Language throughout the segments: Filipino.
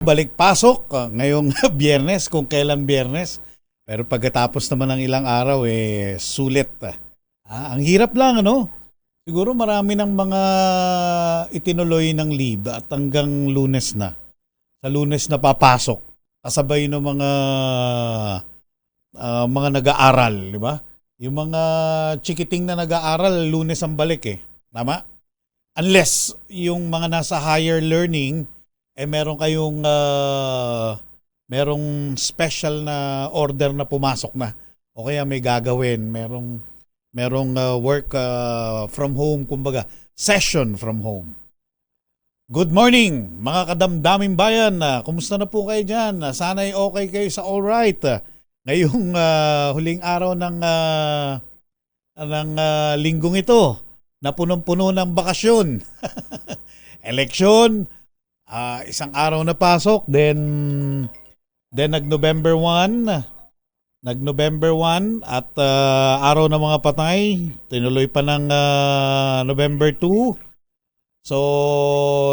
Balik pasok ngayong Biyernes kung kailan Biyernes. Pero pagkatapos naman ng ilang araw sulit. Ang hirap lang ano. Siguro marami ng mga itinuloy ng leave at hanggang Lunes na. Sa Lunes na papasok. Kasabay ng mga nag-aaral, di ba? Yung mga chikiting na nag-aaral, Lunes ang balik Tama? Unless yung mga nasa higher learning meron kayong merong special na order na pumasok na o kaya may gagawin, merong work from home, kumbaga session from home. Good morning mga kadamdaming bayan, kumusta na po kayo dyan? Sana'y okay kayo sa all right. Ngayong huling araw ng linggong ito na punong-puno ng bakasyon. Eleksyon, isang araw na pasok, then nag-November 1 at araw ng mga patay, tinuloy pa ng November 2. So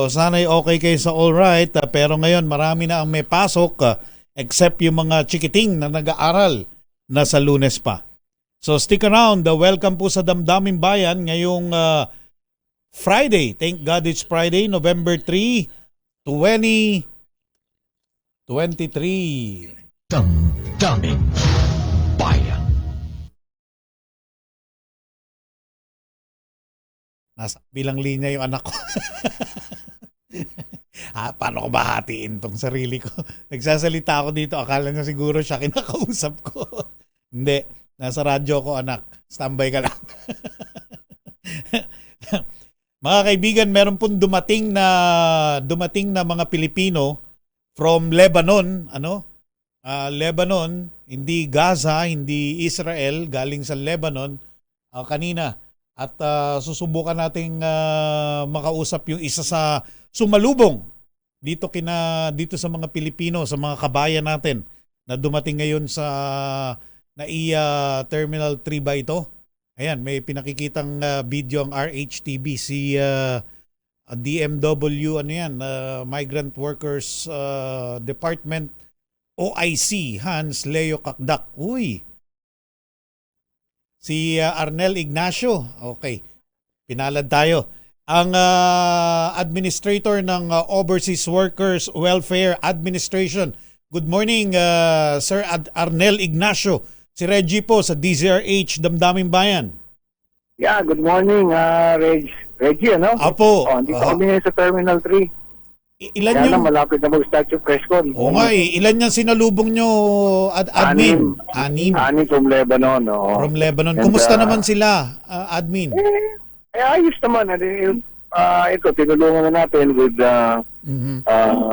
sana'y okay kayo sa all right, pero ngayon marami na ang may pasok except yung mga chikiting na nag-aaral na sa Lunes pa. So stick around, welcome po sa Damdaming Bayan ngayong Friday. Thank God it's Friday, November 3, 2023. Damdaming Bayan. Nasa bilang linya yung anak ko. Paano ko bahatiin tong sarili ko? Nagsasalita ako dito, akala niya siguro siya kinakausap ko. Hindi, nasa radyo ko anak. Standby ka lang. Mga kaibigan, meron pong dumating na mga Pilipino from Lebanon, Lebanon, hindi Gaza, hindi Israel, galing sa Lebanon kanina. At susubukan nating makausap yung isa sa sumalubong dito sa mga Pilipino, sa mga kabayan natin na dumating ngayon sa NAIA Terminal 3 ba ito? Ayan, may pinakikitang video ang RHTV, si DMW, Migrant Workers Department, OIC, Hans Leo Kakdak. Uy! Si Arnel Ignacio. Okay, pinalad tayo. Ang administrator ng Overseas Workers Welfare Administration. Good morning, Sir Arnel Ignacio. Si Reggie po sa DZRH Damdaming Bayan. Yeah, good morning, Reggie, ano? Apo. Dito kami ngayon sa Terminal 3. Ilan Kaya yung... lang, malapit na mag-start yung press con. Oo nga ilan yung sinalubong nyo, admin? Anim. Anim from Lebanon, From Lebanon. Kumusta naman sila, admin? Ayos naman. Ito, tinulungan na natin with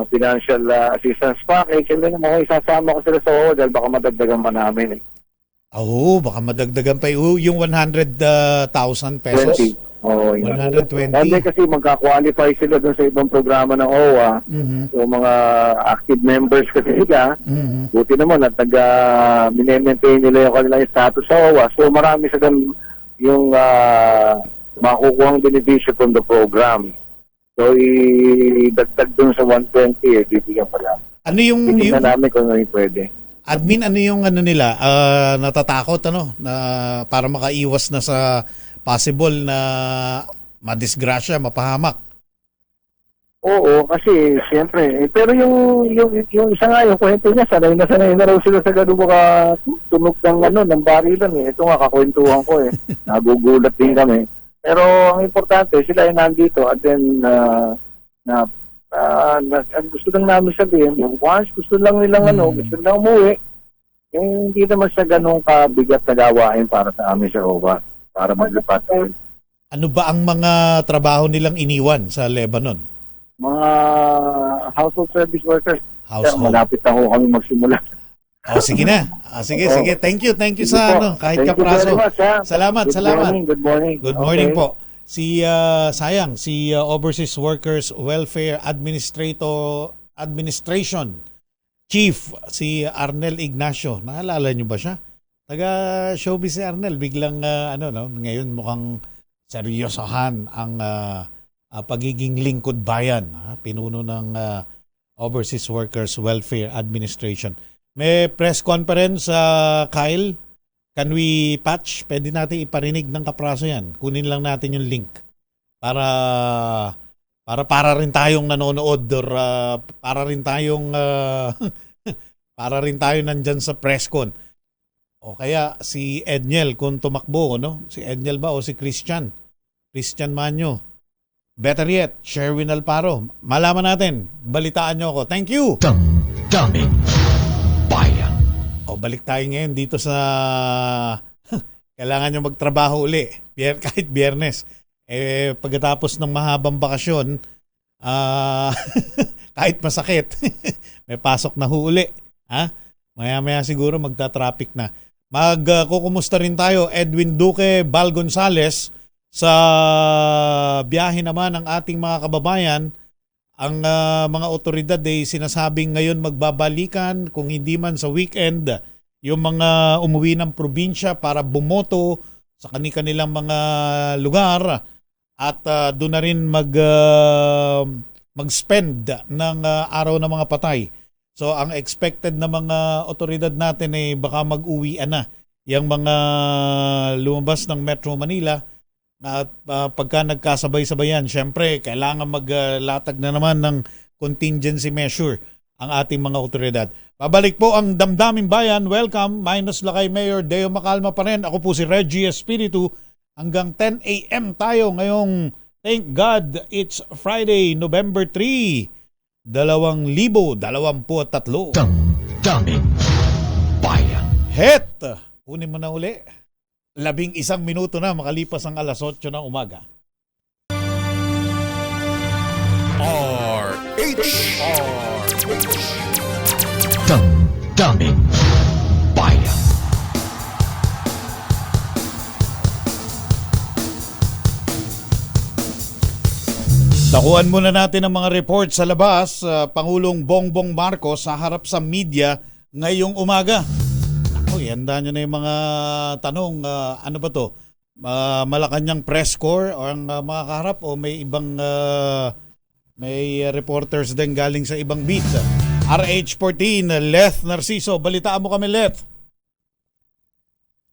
financial assistance package. And then, isasama ko sila sa OWA dahil baka madagdagan pa namin. Baka madagdagan pa yung 100,000 pesos. 20. Oo, 120. Dahil kasi magka-qualify sila dun sa ibang programa ng OWA. So, mga active members kasi sila. Buti naman at mine-maintain nila yung kanilang status sa OWA. So, marami sa yung makukuhang beneficio from the program. So, idagdag dun sa 120 bibigyan pa lang. Ano yung Titignan namin kung ano yung pwede. Admin, ano yung nila, natatakot na para makaiwas na sa possible na madisgrasya, mapahamak? Oo, kasi siyempre, pero yung isa nga, yung kwento niya, sanay na raw sila sa gano'n mga tunog ng barilan Ito nga, kakwentuhan ko Nagugulat din kami. Pero ang importante, sila ay nandito at then gusto lang namin sabihin, once gusto lang nilang gusto lang umuwi, hindi naman siya ganun kabigat na gawain para sa amin sa OWA, para maglipat. Ano ba ang mga trabaho nilang iniwan sa Lebanon? Mga household service workers. Household. Malapit na ho kami magsimula. Sige na. Sige. Thank you sa kahit kapraso. Salamat. Good morning. Good morning po. Si Overseas Workers Welfare Administration Chief, si Arnel Ignacio. Naalala niyo ba siya? Taga-showbiz si Arnel. Biglang, ngayon mukhang seryosohan ang pagiging lingkod bayan. Pinuno ng Overseas Workers Welfare Administration. May press conference, Kyle. Can we patch? Pwede natin iparinig ng kapraso yan. Kunin lang natin yung link para rin tayong nanonood or para rin tayong para rin tayo nandyan sa press con. O kaya si Edniel kung tumakbo, no? Si Edniel ba o si Christian Manyo? Better yet, Sherwin Alparo. Malaman natin. Balitaan nyo ako. Thank you! Damdamin Bayan. O balik tayo ngayon dito sa kailangan nyo magtrabaho uli kahit Biyernes. Pagkatapos ng mahabang bakasyon, kahit masakit, may pasok na uli. Ha? Maya-maya siguro magta-traffic na. Kukumusta rin tayo, Edwin Duque Bal Gonzales, sa biyahe naman ng ating mga kababayan. Ang mga otoridad ay sinasabing ngayon magbabalikan, kung hindi man sa weekend, yung mga umuwi ng probinsya para bumoto sa kanilang mga lugar at doon na rin mag-spend ng araw ng mga patay. So ang expected na mga otoridad natin ay baka mag-uwian na yung mga lumabas ng Metro Manila. At pagka nagkasabay-sabayan, syempre, kailangan maglatag na naman ng contingency measure ang ating mga otoridad. Pabalik po ang Damdamin Bayan. Welcome. Minus Lakay Mayor Deo Macalma pa rin. Ako po si Reggie Espiritu. Hanggang 10 a.m. tayo ngayong, thank God, it's Friday, November 3, 2023. Damdamin Bayan. Het! Kunin mo na uli. 11 minuto na makalipas ang alas 8 ng umaga. Damdamin Bayan. Takuan muna natin ang mga report sa labas. Pangulong Bongbong Marcos sa harap sa media ngayong umaga. Handa nyo na yung mga tanong, ano ba to? Malacanang press corps o ang mga kaharap o may ibang may reporters din galing sa ibang beat. RH14, Leth Narciso. Balitaan mo kami, Leth.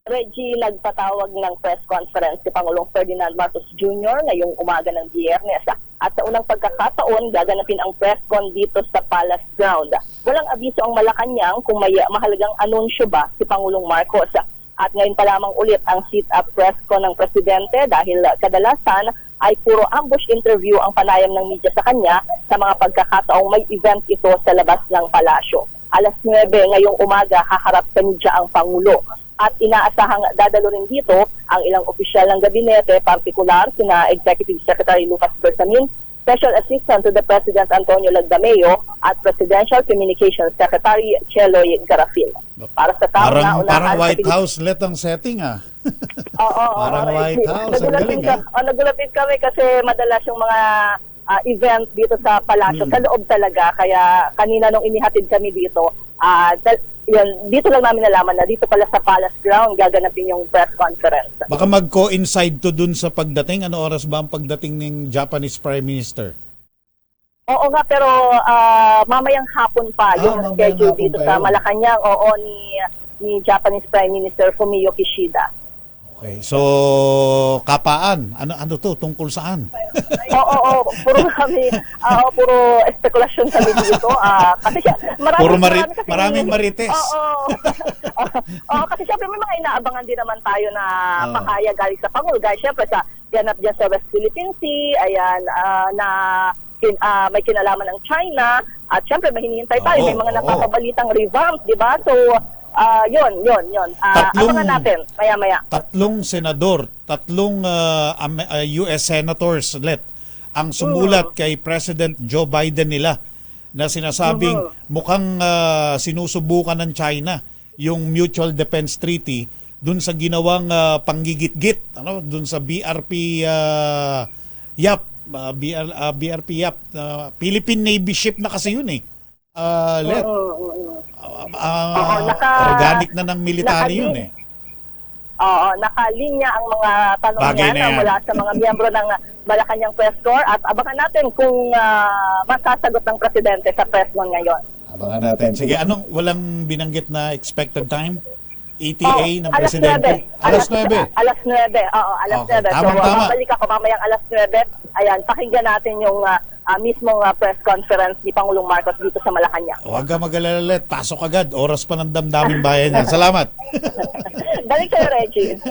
Reggie, nagpatawag ng press conference si Pangulong Ferdinand Marcos Jr. ngayong umaga ng Biyernes. At sa unang pagkakataon, gaganapin ang press con dito sa Palace Ground. Walang abiso ang Malacanang kung may mahalagang anunsyo ba si Pangulong Marcos. At ngayon pa lamang ulit ang sit-up press con ng Presidente dahil kadalasan ay puro ambush interview ang panayam ng media sa kanya sa mga pagkakataong may event ito sa labas ng palasyo. Alas 9 ngayong umaga haharap sa media ang Pangulo. At inaasahang dadalo rin dito ang ilang opisyal ng gabinete, partikular sina Executive Secretary Lucas Bersamin, Special Assistant to the President Antonio Lagdameo at Presidential Communications Secretary Cheloy Garafil. Para sa tao na unahan parang White House let ang setting Oo. Parang White House, ang galing Nagulat din kami kasi madalas yung mga event dito sa palasyo, sa loob talaga. Kaya kanina nung inihatid kami dito, dito lang namin nalaman na dito pala sa Palace Ground gaganapin yung press conference. Baka mag-coincide to dun sa pagdating. Ano oras ba ang pagdating ng Japanese Prime Minister? Oo nga, pero mamayang hapon pa yung schedule dito sa Malacanang. Ni Japanese Prime Minister Fumio Kishida. Okay, so kapaan? Ano to? Tungkol saan? Oo, puro espekulasyon kami dito. Kasi maraming marites. Oo, kasi syempre may mga inaabangan din naman tayo na pakaya galing sa Pangulo. Guys, syempre sa ganap dyan sa West Philippine Sea, ayan, may kinalaman ng China. At syempre may hinihintay tayo. May mga napapabalitang revamp, di ba? So, yun. Abangan natin, maya-maya. Tatlong senador, US senators ang sumulat kay President Joe Biden nila na sinasabing mukhang sinusubukan ng China yung Mutual Defense Treaty dun sa ginawang panggigit-git, dun sa BRP YAP, Philippine Navy ship na kasi yun organic na ng military yun Oo, nakalinya ang mga tanong niya mula sa mga miyembro ng Malacanang press corps at abangan natin kung masasagot ng presidente sa press con ngayon. Abangan natin. Sige, walang binanggit na expected time? ETA ng alas presidente? 9. Alas 9. Alas 9. Oo, alas Okay. 9. Tamang-tama. Babalik ako mamayang alas 9. Ayan, pakinggan natin yung mismong press conference ni Pangulong Marcos dito sa Malacanang. Huwag ka mag-alala, pasok agad. Oras pa ng damdaming bayan yan. Salamat. Balik kayo, Reggie.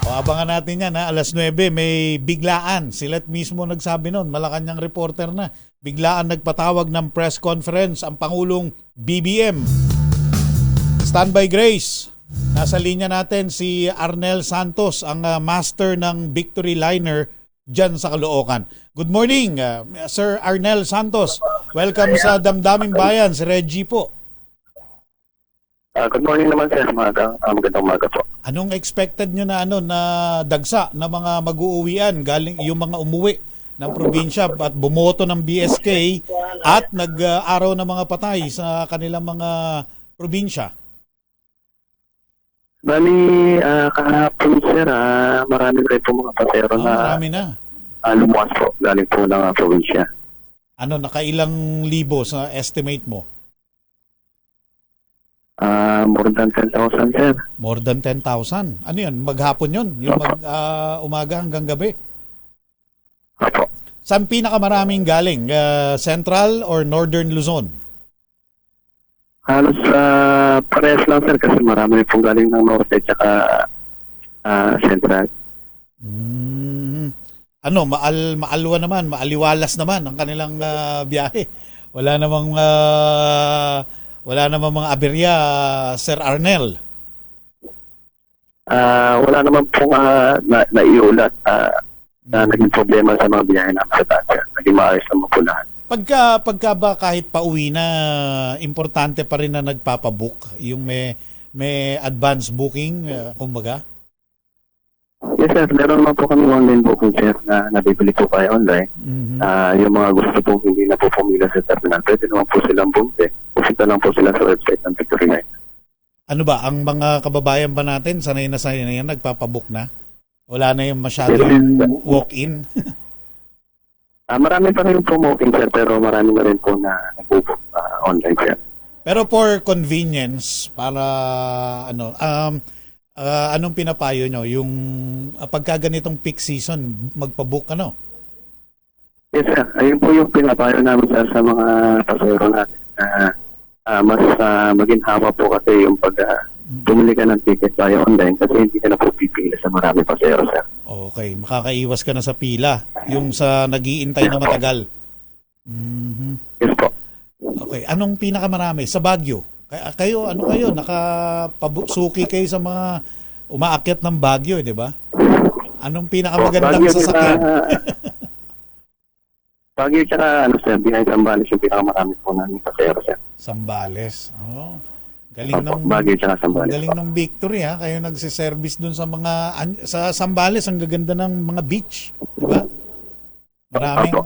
O, abangan natin yan, ha? Alas 9, may biglaan. Sila't mismo nagsabi nun. Malacanang reporter na. Biglaan nagpatawag ng press conference ang Pangulong BBM. Standby Grace. Nasa linya natin si Arnel Santos, ang master ng Victory Liner dyan sa Caloocan. Good morning, Sir Arnel Santos. Welcome sa Damdaming Bayan. Si Reggie po. Good morning naman sir, magandang umaga po. Anong expected nyo na na dagsa na mga mag-uuwian galing yung mga umuwi ng probinsya at bumoto ng BSK at nag-araw ng mga patay sa kanilang mga probinsya? Bali, kahapon sir, marami rin po mga pasero na Marami na. lumuwas po, galing po ng probinsya. Nakailang libo sa estimate mo? More than 10,000 sir. More than 10,000. Ano yun? Maghapon yun? Yung umaga hanggang gabi? Opo. Saan pinakamaraming galing? Central or Northern Luzon? Halos parehas lang sir kasi marami rin pong galing ng Norte at saka Central. Maalwa naman, maaliwalas naman ang kanilang biyahe. Wala namang mga aberya, Sir Arnel. Wala naman pong naiulat na naging problema sa mga biyahe namin sa Tasya. Naging maayos naman po lahat. Pagka ba kahit pauwi na, importante pa rin na nagpapabook, yung may advance booking, kumbaga? Yes sir, meron naman po kami online booking sir na nabibili po kayo online. Yung mga gusto po hindi na po pumila sa terminal, pwede naman po silang bumili. Pusita lang po sila sa website ng Victory Line. Ano ba, ang mga kababayan ba natin, sanay na yan, nagpapabook na? Wala na yung masyadong walk-in? Marami pa rin po booking sir, pero marami na rin po na nag-book online sir. Pero for convenience, para anong pinapayo nyo? Yung pagka ganitong peak season, magpabook Yes sir, ayun po yung pinapayo namin sir sa mga pasero natin. Mas maginhawa po kasi yung pag bumili ka ng ticket tayo online kasi hindi ka na po pipili sa marami pasero sir. Okay, makakaiwas ka na sa pila. Yung sa nag-iintay na matagal. Yes po. Okay, anong pinakamarami? Sa Baguio? Kayo, nakapasuki kayo sa mga umaakyat ng Baguio, di ba? Anong pinakamagandang sasakyan? Baguio tsaka sir, behind Zambales yung pinakamarami po namin pasero sir. Sambales. Oh. Galing ng Baguio tsaka Zambales. Galing ng Victory ha. Kayo nagse-service dun sa sa Zambales, ang gaganda ng mga beach, di ba?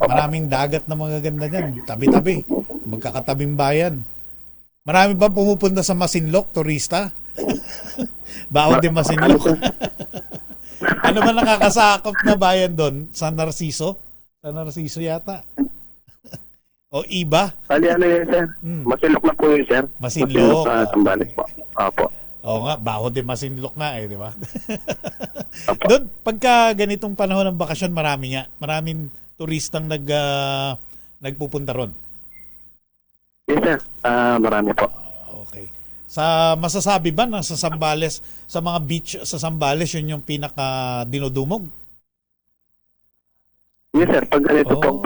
Maraming dagat na magaganda diyan, tabi-tabi. Magkakatabing bayan. Marami ba pumupunta sa Masinloc, turista? Bawal din Masinloc. Ano ba nakakasakop na bayan doon? San Narciso? San Narciso yata. O iba? Bali yun sir? Masinloc na po yun sir. Masinloc. Sa Zambales po. Opo. Oo nga, baho din Masinloc nga di ba? Doon, pagka ganitong panahon ng bakasyon, maraming turistang nagpupunta ron. Yes sir, marami po. Okay. Masasabi ba na sa Zambales, sa mga beach sa Zambales, yun yung pinaka dinudumog? Yes sir, pag ganito pong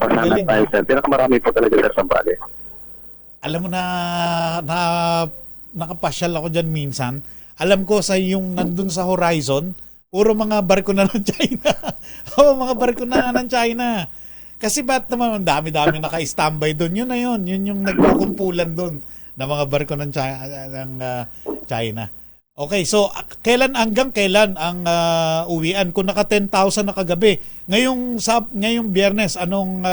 pasanat tayo sir, pinakamarami po talaga sir sa Zambales. Alam mo na nakapasyal ako dyan minsan. Alam ko sa yung nandun sa horizon, puro mga barko na ng China. Mga barko na ng China. Kasi ba't naman ang dami-dami naka-standby doon? Yun na yun. Yun yung nagkukumpulan doon na mga barko ng China. Okay, so hanggang kailan ang uwian? Kung naka 10,000 na kagabi, ngayong Biyernes, anong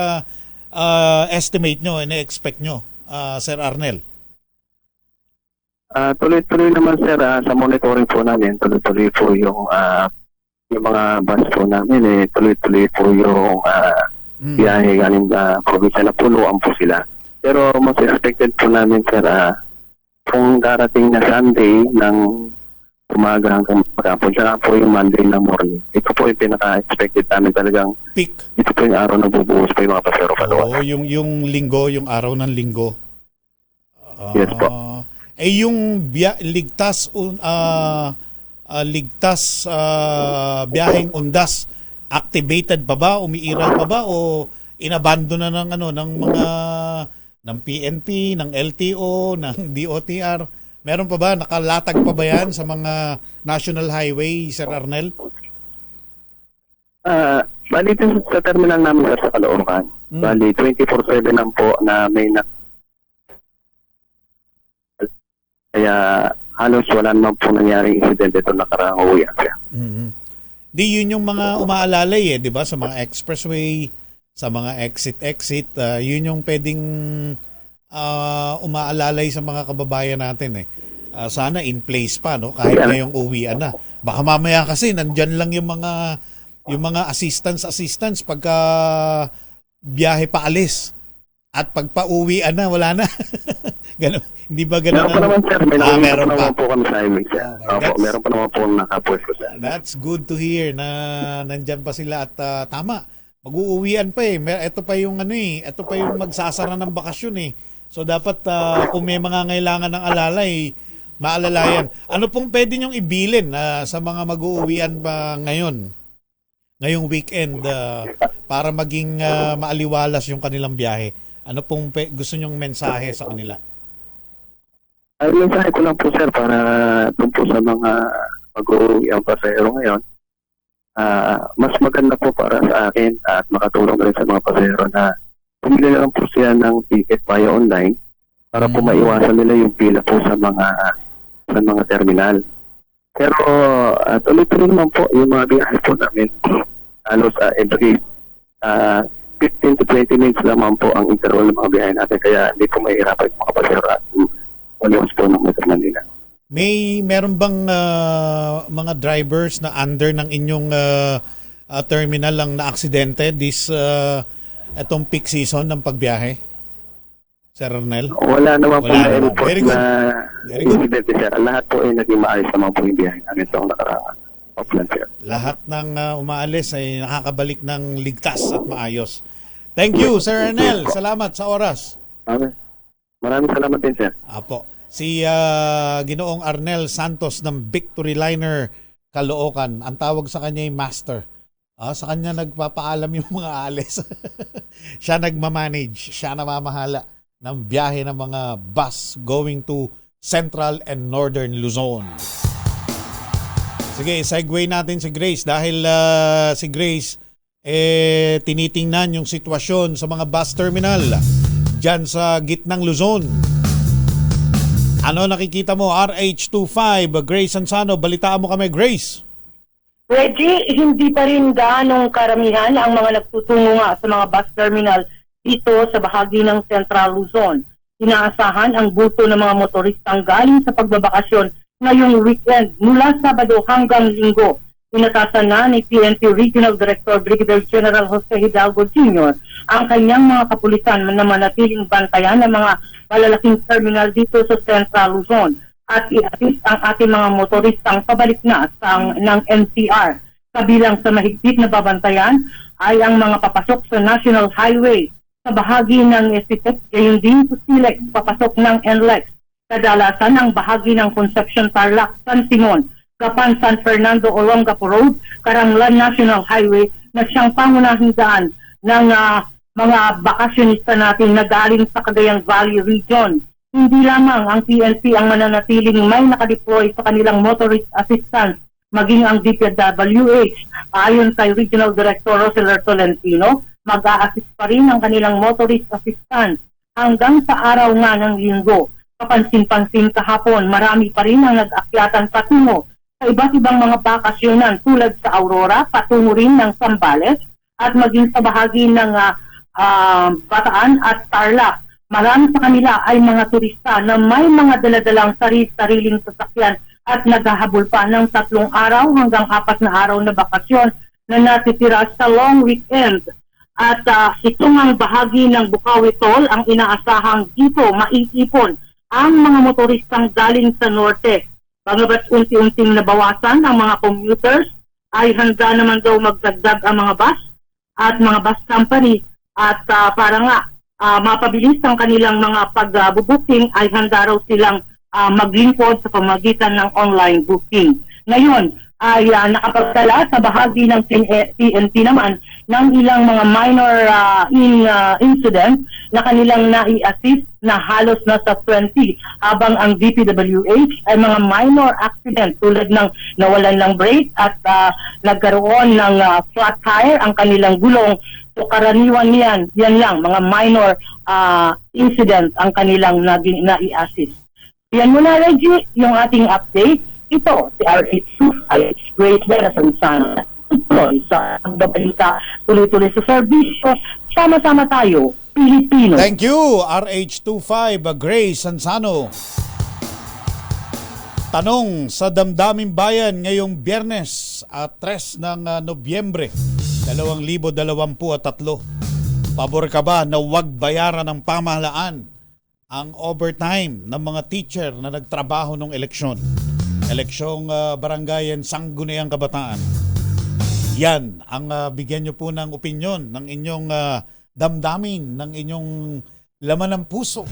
estimate nyo, ina-expect nyo, Sir Arnel? Tuloy-tuloy naman sir, sa monitoring po namin, tuloy-tuloy po yung yung mga bus po namin, tuloy-tuloy po yung biyahe galing probinsya na punuan po sila. Pero mas expected po namin, sir, kung darating na Sunday ng umaga hanggang maghapon, saka po yung Monday na morning. Ito po yung pinaka-expected namin talagang. Peak. Ito po yung araw na bubuhos po yung mga pasero paluwa. Oo, yung linggo, yung araw ng linggo. Yes po. Yung biyaheng undas, activated pa ba, umiiral pa ba, o inabandon na ng mga ng PNP, ng LTO, ng DOTR? Meron pa ba? Nakalatag pa ba yan sa mga national highway, Sir Arnel? Bali ito sa terminal namin, sir, sa Caloocan. Bali 24/7 lang po na may kaya halos wala naman po nangyaring incident ito nakaraang uwi. Di yun yung mga umaalalay di ba? Sa mga expressway, sa mga exit, yun yung pwedeng umaalalay sa mga kababayan natin sana in place pa, no? Kahit ngayong uwian na. Baka mamaya kasi nandyan lang yung mga assistance pagka biyahe paalis at pagpa-uwian na wala na. Ganun. Hindi ba ganun? Meron pa naman, sir. Meron pa naman po kami sa highway, sir. Meron pa naman po nakapwesto, sir. That's good to hear na nandyan pa sila at tama. Mag-uuwian pa Ito pa yung ito pa yung magsasara ng bakasyon So dapat kung may mga ngailangan ng alalay, maalalayan. Ano pong pwede nyong ibilin sa mga mag-uuwian pa ngayong weekend para maging maaliwalas yung kanilang biyahe? Ano pong gusto nyong mensahe sa kanila? Ay, mensahe ko lang po, sir, para doon po sa mga mag-uuwi ang pasahero ngayon. Mas maganda po para sa akin at makatulong rin sa mga pasahero na pumili lang po siya ng ticket via online para po maiwasan nila yung pila po sa mga terminal. Pero tuloy-tuloy naman po yung mga biyahe po namin. Halos every 15 to 20 minutes naman po ang interval ng mga biyahe natin, kaya hindi po mahihirapan yung mga pasahero at waliwas po ng Metro Manila. Meron bang mga drivers na under ng inyong terminal lang na aksidente itong peak season ng pagbiyahe? Sir Arnel? Wala naman po na report Very good. na incident, sir. Lahat po ay naging maayos naman po yung biyahe namin itong nakaraang offline, sir. Lahat ng umaalis ay nakakabalik ng ligtas at maayos. Thank you, Sir Arnel. Salamat sa oras. Okay. Maraming salamat din, sir. Apo. Si Ginoong Arnel Santos ng Victory Liner Caloocan. Ang tawag sa kanya ay Master. Sa kanya nagpapaalam yung mga alis. Siya nagmamanage. Siya namamahala ng biyahe ng mga bus going to Central and Northern Luzon. Sige, segue natin si Grace dahil si Grace tinitingnan yung sitwasyon sa mga bus terminal dyan sa gitnang Luzon. Ano nakikita mo? RH25, Grace Ansano, balitaan mo kami, Grace. Reggie, hindi pa rin gaanong karamihan ang mga nagtutungo nga sa mga bus terminal dito sa bahagi ng Central Luzon. Inaasahan ang buto ng mga motoristang galing sa pagbabakasyon ngayong weekend mula Sabado hanggang Linggo. Inatasan na ni PNP Regional Director Brigadier General Jose Hidalgo Jr. ang kanyang mga kapulisan na manatiling bantayan ng mga malalaking terminal dito sa Central Luzon at i-assist ang ating mga motoristang pabalik na ng NCR. Kabilang sa mahigpit na babantayan ay ang mga papasok sa National Highway sa bahagi ng STEC, gayon din sa SILEX, papasok ng NLEX. Kadalasan ang bahagi ng Concepcion Tarlac, San Simon, Gapan, San Fernando, Olongapo Road, Karanglan National Highway na siyang pangunahing daan ng mga bakasyonista natin na galing sa Cagayan Valley Region. Hindi lamang ang PNP ang mananatiling may nakadeploy sa kanilang motorist assistance, maging ang DPWH. Ayon kay Regional Director Roseler Tolentino, mag-a-assist pa rin ang kanilang motorist assistance hanggang sa araw nga ng Linggo. Kapansin-pansin kahapon, marami pa rin ang nag-akyatan patungo sa iba't ibang mga bakasyonan tulad sa Aurora, patungo rin ng Zambales at maging sa bahagi ng Bataan at Tarlac. Marami sa kanila ay mga turista na may mga daladalang sariling sasakyan at naghahabol pa ng 3 araw hanggang 4 na araw na bakasyon na natitira sa long weekend. At ito ang bahagi ng Bukawi Toll ang inaasahang dito maiipon ang mga motoristang galing sa norte. Pagkabat unti-unting nabawasan ang mga commuters, ay handa naman daw magdagdag ang mga bus at mga bus company at para nga mapabilis ang kanilang mga pag-booking ay handa raw silang maglingkod sa pamagitan ng online booking. Ngayon ay nakapagtala sa bahagi ng PNP naman ng ilang mga minor incidents na kanilang nai-assist na halos nasa 20 habang ang DPWH ay mga minor accident tulad ng nawalan ng brake at nagkaroon ng flat tire ang kanilang gulong. So karaniwan yan lang, mga minor incidents ang kanilang nai-assist. Yan muna, Reggie, yung ating update. Ito, si RH2 ay great na sana. Sa pagbabalita, tuloy-tuloy sa serbisyo, sama-sama tayo, Pilipino. Thank you, RH25 Grace Sansano. Tanong sa Damdaming Bayan ngayong Biyernes at 3 ng Nobyembre 2023. Pabor ka ba na huwag bayaran ng pamahalaan ang overtime ng mga teacher na nagtrabaho ng eleksyon? Eleksyong barangayan Sangguniang Kabataan. Yan ang bigyan nyo po ng opinyon ng inyong damdamin, ng inyong laman ng puso.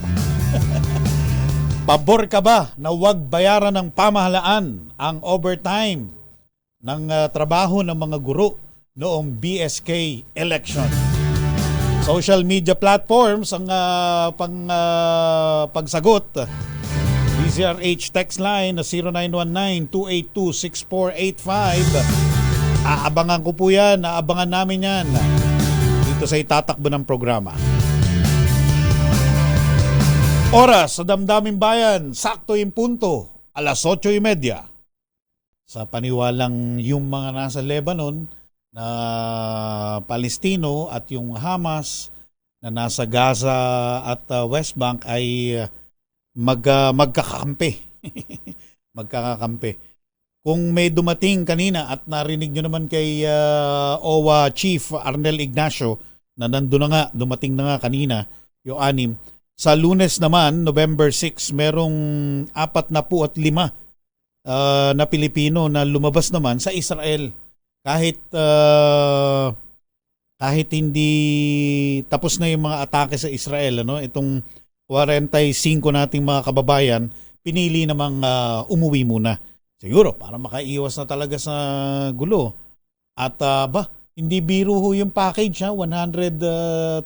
Pabor ka ba na huwag bayaran ng pamahalaan ang overtime ng trabaho ng mga guro noong BSK election? Social media platforms ang pagsagot. DZRH text line na 0919-282-6485. Aabangan ko po yan, aabangan namin yan dito sa itatakbo ng programa. Oras sa Damdaming Bayan, sakto yung punto, 8:30. Sa paniwalang yung mga nasa Lebanon na Palestino at yung Hamas na nasa Gaza at West Bank ay magkakampi. Magkakakampi. Kung may dumating kanina at narinig nyo naman kay OWA Chief Arnel Ignacio na nandun na nga, dumating na nga kanina, yung 6. Sa Lunes naman, November 6, merong 45 na Pilipino na lumabas naman sa Israel. Kahit hindi tapos na yung mga atake sa Israel, ano, itong 45 nating mga kababayan, pinili namang umuwi muna. Siguro para makaiwas na talaga sa gulo. At hindi biro ho yung package, 120,000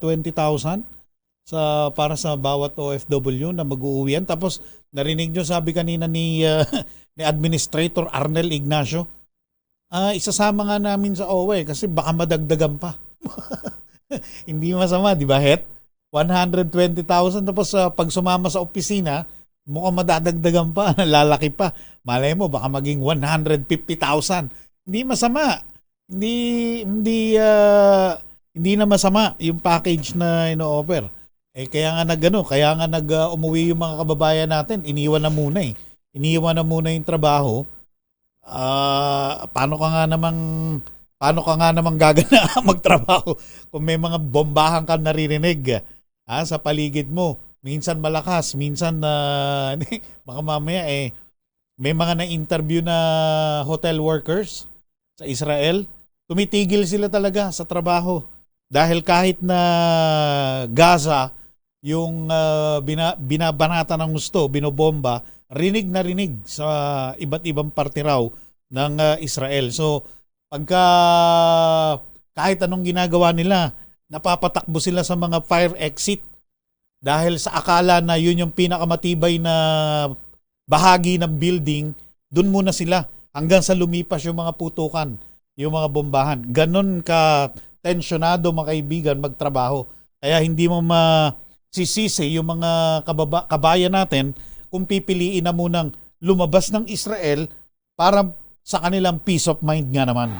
para sa bawat OFW na mag-uuwian. Tapos narinig nyo, sabi kanina ni Administrator Arnel Ignacio, isasama nga namin sa OWA kasi baka madagdagan pa. Hindi masama, di ba, Het? 120,000 tapos pag sumama sa opisina, mukhang madadagdagan pa, lalaki pa. Malay mo, baka maging 150,000. Hindi masama. Hindi na masama yung package na ino-offer. Kaya nga umuwi yung mga kababayan natin, iniwan na muna yung trabaho. Paano ka nga namang gagana magtrabaho kung may mga bombahan ka naririnig sa paligid mo? Minsan malakas, minsan baka mamaya may mga na-interview na hotel workers sa Israel, tumitigil sila talaga sa trabaho dahil kahit na Gaza yung binabanata ng gusto, binobomba, rinig na rinig sa iba't ibang parte raw ng Israel. So kahit anong ginagawa nila, napapatakbo sila sa mga fire exit dahil sa akala na yun yung pinakamatibay na bahagi ng building, dun muna sila hanggang sa lumipas yung mga putukan, yung mga bombahan. Ganon ka tensyonado, mga kaibigan, magtrabaho. Kaya hindi mo masisisi yung mga kabayan natin kung pipiliin na munang lumabas ng Israel para sa kanilang peace of mind nga naman.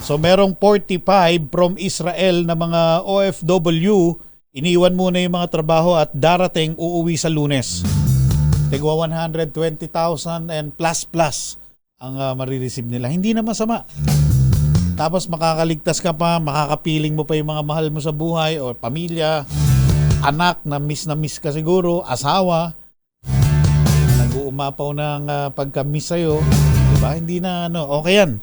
So merong 45 from Israel na mga OFW, iniwan muna yung mga trabaho at darating uuwi sa Lunes. tigwa 120,000 and plus ang marireceive nila. Hindi na masama. Tapos makakaligtas ka pa, makakapiling mo pa yung mga mahal mo sa buhay o pamilya, anak na miss ka siguro, asawa, nag-uumapaw ng pagka-miss sa'yo. Diba? Hindi na okay yan.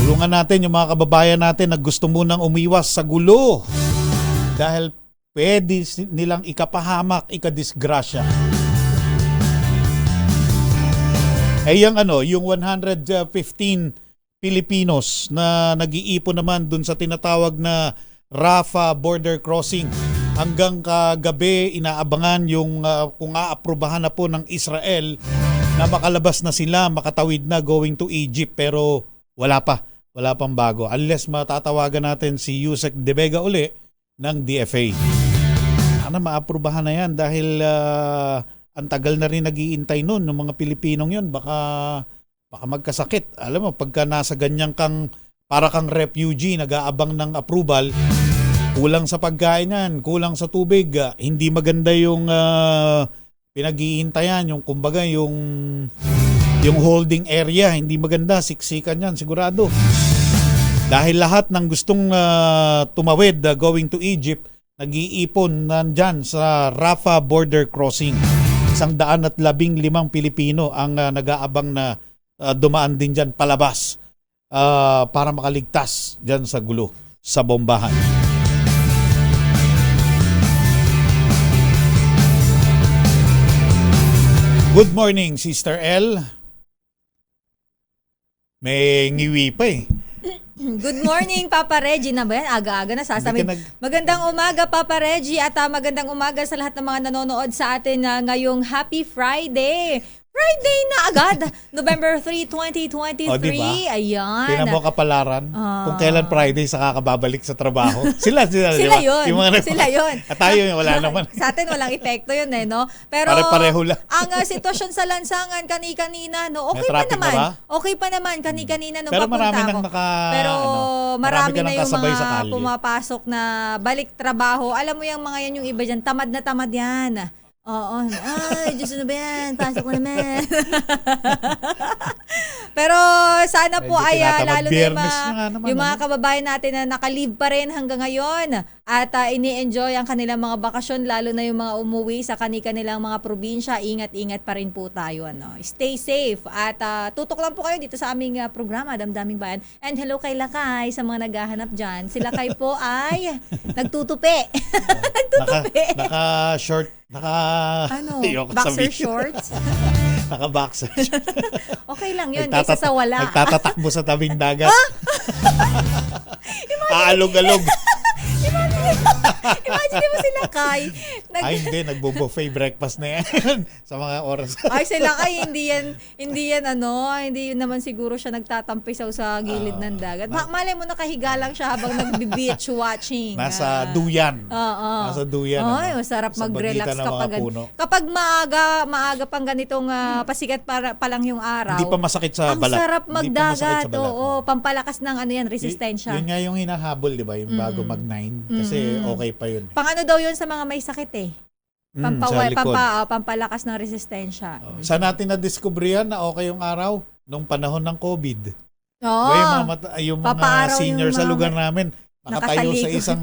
Tulungan natin yung mga kababayan natin na gusto munang umiwas sa gulo dahil pwede nilang ikapahamak, ikadisgrasya. Yung 115 Pilipinos na nag-iipon naman dun sa tinatawag na Rafah border crossing. Hanggang kagabi inaabangan yung kung aaprubahan na po ng Israel na makalabas na sila, makatawid na going to Egypt, pero wala pang bago. Unless matatawagan natin si Yusek De Vega uli ng DFA. Sana maaprubahan na yan dahil ang tagal na rin nag-iintay nun ng mga Pilipinong yun. Baka magkasakit. Alam mo, pagka nasa ganyang para kang refugee, nag-aabang ng approval, kulang sa pagkain yan, kulang sa tubig, hindi maganda yung pinag-iintayan, yung kumbaga yung holding area, hindi maganda, siksikan yan, sigurado. Dahil lahat ng gustong tumawid going to Egypt, nag-iipon nandyan sa Rafah border crossing. 115 Pilipino ang nag-aabang na dumaan din dyan palabas para makaligtas dyan sa gulo, sa bombahan. Good morning, Sister L. May ngiwi pa eh. Good morning, Papa Reggie. Na ba yan? Aga-aga na sasabihin. Magandang umaga, Papa Reggie. At magandang umaga sa lahat ng mga nanonood sa atin ngayong Happy Friday. Friday na agad. November 3, 2023. O, diba? Ayan. Tinan mo kapalaran. Kung kailan Friday saka kababalik sa trabaho. Sila Sila diba? yun. Sila yun. At tayo wala naman. Sa atin walang epekto yun no? Pero Pare-pareho lang. ang sitwasyon sa lansangan kani-kanina, no? May traffic naman. ba? Okay pa naman kani-kanina nung Pero papunta marami ako. nang Pero marami ka na nang yung kasabay sa mga kalye. pumapasok na balik trabaho. Alam mo yung mga yan, yung iba dyan, tamad na tamad yan. Oo. Ay, Diyos na ba yan? Pasok ko naman. Pero sana po Medyo ay tinatamad. lalo na Biyernes na nga naman, yung mga kababayan natin na naka-leave pa rin hanggang ngayon at ini-enjoy ang kanilang mga bakasyon, lalo na yung mga umuwi sa kanilang mga probinsya. Ingat-ingat pa rin po tayo. Stay safe at tutok lang po kayo dito sa aming programa, Damdaming Bayan. And hello kay Lakay sa mga naghahanap dyan. Si Lakay po ay nagtutupi. Nagtutupi. Naka-short. Boxer shorts? Naka-boxer. Okay lang yun, kaysa sa wala. Nagtatatakbo sa tabing dagat. Aalog-alog. Imagine mo sila Kay. Ay hindi, nagbo-buffet breakfast na yan sa mga oras. Ay sila Kay, hindi yan hindi naman siguro siya nagtatampisaw sa gilid ng dagat. Malay mo nakahiga lang siya habang nagbi-beach watching. Nasa duyan. Oo. Nasa duyan. Ay, masarap Sa mag-relax pagitan ng mga puno. kapag maaga pang ganitong pasikat pa lang yung araw. Hindi pa masakit sa balat. Ang sarap Hindi pa masakit magdagat. sa balat. Oo, pampalakas ng resistensya. Yun nga yung hinahabol, di ba? Yung bago mag-9. Kasi okay pa yun. Pang daw yun sa mga may sakit eh. Sa likod. Pampalakas ng resistensya. Saan natin na-discover yan na okay yung araw? Nung panahon ng COVID. Oo. Yung mga Papaaraw senior yung sa mga lugar namin, nakatayo sa nakatalikod. isang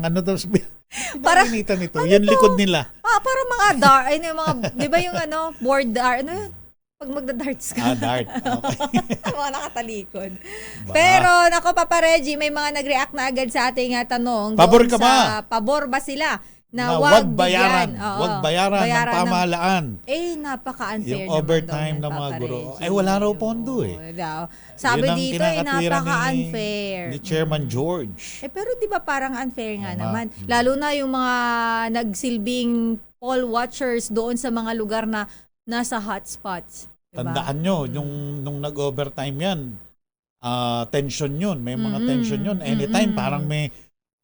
Para- Parang nito. Yung likod nila. Parang mga dart, yung mga, di ba yung board dart, yun? Pag magda-darts ka. Dart. Okay. Mga nakatalikod. Ba? Pero, nako Papa Reggie, may mga nag-react na agad sa ating tanong. Pabor doon ka ba? Pabor ba sila? Na wag bayaran. bigyan. Oo, Wag bayaran ng pamahalaan. Napaka-unfair Yung overtime ng mga guro. Wala raw pondo eh. Sabi Yun ang dito, kinakatwiran napaka-unfair. ni Chairman George. Pero di ba parang unfair nga Tama. naman. Lalo na yung mga nagsilbing poll watchers doon sa mga lugar na nasa hotspots. Diba? Tandaan nyo, nung nag-overtime yan, tension yun. May mga tension yun. Anytime,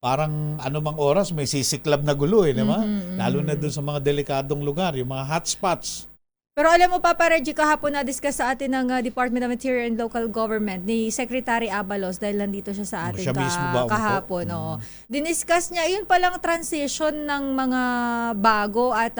parang anumang oras, may sisiklab na gulo di ba? Lalo na dun sa mga delikadong lugar, yung mga hotspots. Pero alam mo, Papa Reggie, kahapon na-discuss sa atin ng Department of Interior and Local Government ni Secretary Abalos dahil nandito siya sa atin Siya mismo ba? kahapon. Diniscuss niya, yun palang transition ng mga bago at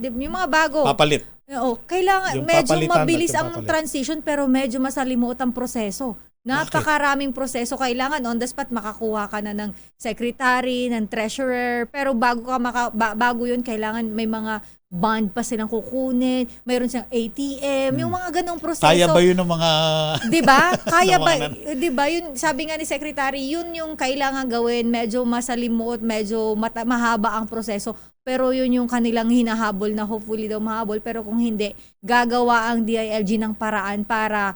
yung mga bago. Papalit. Oo, kailangan Yung medyo papalitan at mabilis yung ang papalit. transition pero medyo masalimuot ang proseso. Napakaraming proseso. Kailangan on the spot makakuha ka na ng secretary, ng treasurer, pero bago yun, kailangan may mga bond pa silang kukunin, mayroon siyang ATM, yung mga ganong proseso. Kaya ba yun ng mga... 'Di ba? Kaya ba, Nawanan. 'di ba? Yun sabi nga ni secretary, yun yung kailangan gawin, medyo masalimuot, medyo mahaba ang proseso. Pero yun yung kanilang hinahabol na hopefully daw mahabol. Pero kung hindi, gagawa ang DILG ng paraan para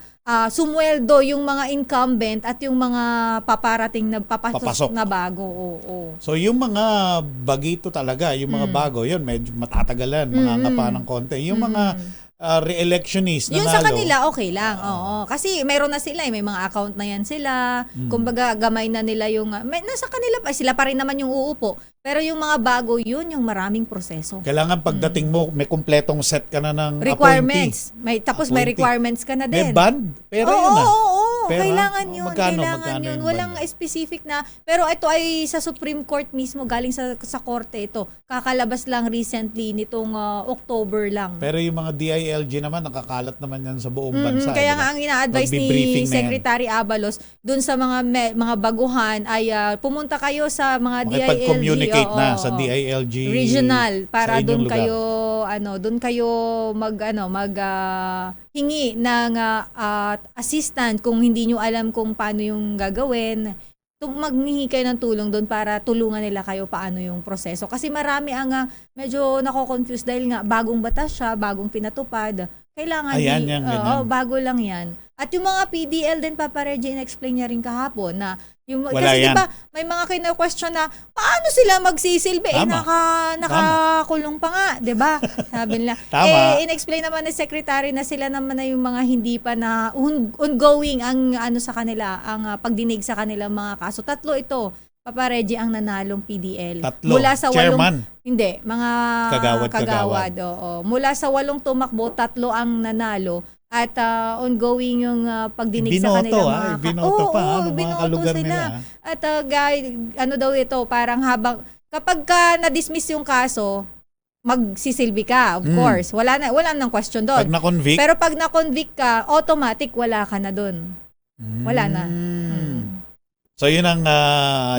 sumweldo yung mga incumbent at yung mga paparating na papasok Papasok. na bago. Oo. So yung mga bagito talaga, yung mga bago, yun medyo matatagalan, mangangapa ng konti. Yung mga re-electionist na Yun sa kanila, okay lang. Oo. Kasi mayroon na sila, may mga account na yan sila. Kumbaga, gamay na nila yung... nasa kanila pa, sila pa rin naman yung uupo. Pero yung mga bago, yun yung maraming proseso. Kailangan pagdating mo, may kumpletong set ka na ng Requirements. Tapos may Appointee. requirements ka na May din. band? Pero Oo, yun oo. Pera? Kailangan Oh, yun. magkano Kailangan yun. yung Walang band? specific na. Pero ito ay sa Supreme Court mismo, galing sa korte ito. Kakalabas lang recently nitong October lang. Pero yung mga DILG naman, nakakalat naman yan sa buong bansa. Kaya di ba? nga ang ina-advise Magbi-briefing ni na yan. Secretary Abalos dun sa mga baguhan ay pumunta kayo sa mga DILG. Makipag-communicate na Oo, sa oo. DILG Regional para sa inyong doon lugar. kayo hingi ng assistant kung hindi nyo alam kung paano yung gagawin. Maghingi kayo ng tulong doon para tulungan nila kayo paano yung proseso. Kasi marami ang medyo nako-confuse dahil nga bagong batas siya, bagong pinatupad. Kailangan Ayan, yan, ganyan. bago lang yan. At yung mga PDL din, Papa Reggie, in-explain niya rin kahapon na Wala kasi yan. diba may mga kina-question na paano sila magsisilbi? Tama. Nakakulong pa nga, 'di ba? Sabi nila. Tama. In-explain naman ni secretary na sila naman na yung mga hindi pa na ongoing ang sa kanila, ang pagdinig sa kanilang mga kaso. 3 ito. Papa Reggie ang nanalong PDL. 3. Mula sa 8 Chairman. Hindi, mga Kagawad. Oo. Mula sa 8 tumakbo, 3 ang nanalo. At ongoing yung pagdinig sa Ibinoto, kanila ibinoto pa ng mga ibinoto kalugar sila. nila. At daw ito, parang kapag na-dismiss yung kaso, magsisilbi ka, of course. Wala nang question doon. Pag na-convict, Pero pag na-convict ka, automatic wala ka na doon. Wala na. So yun ang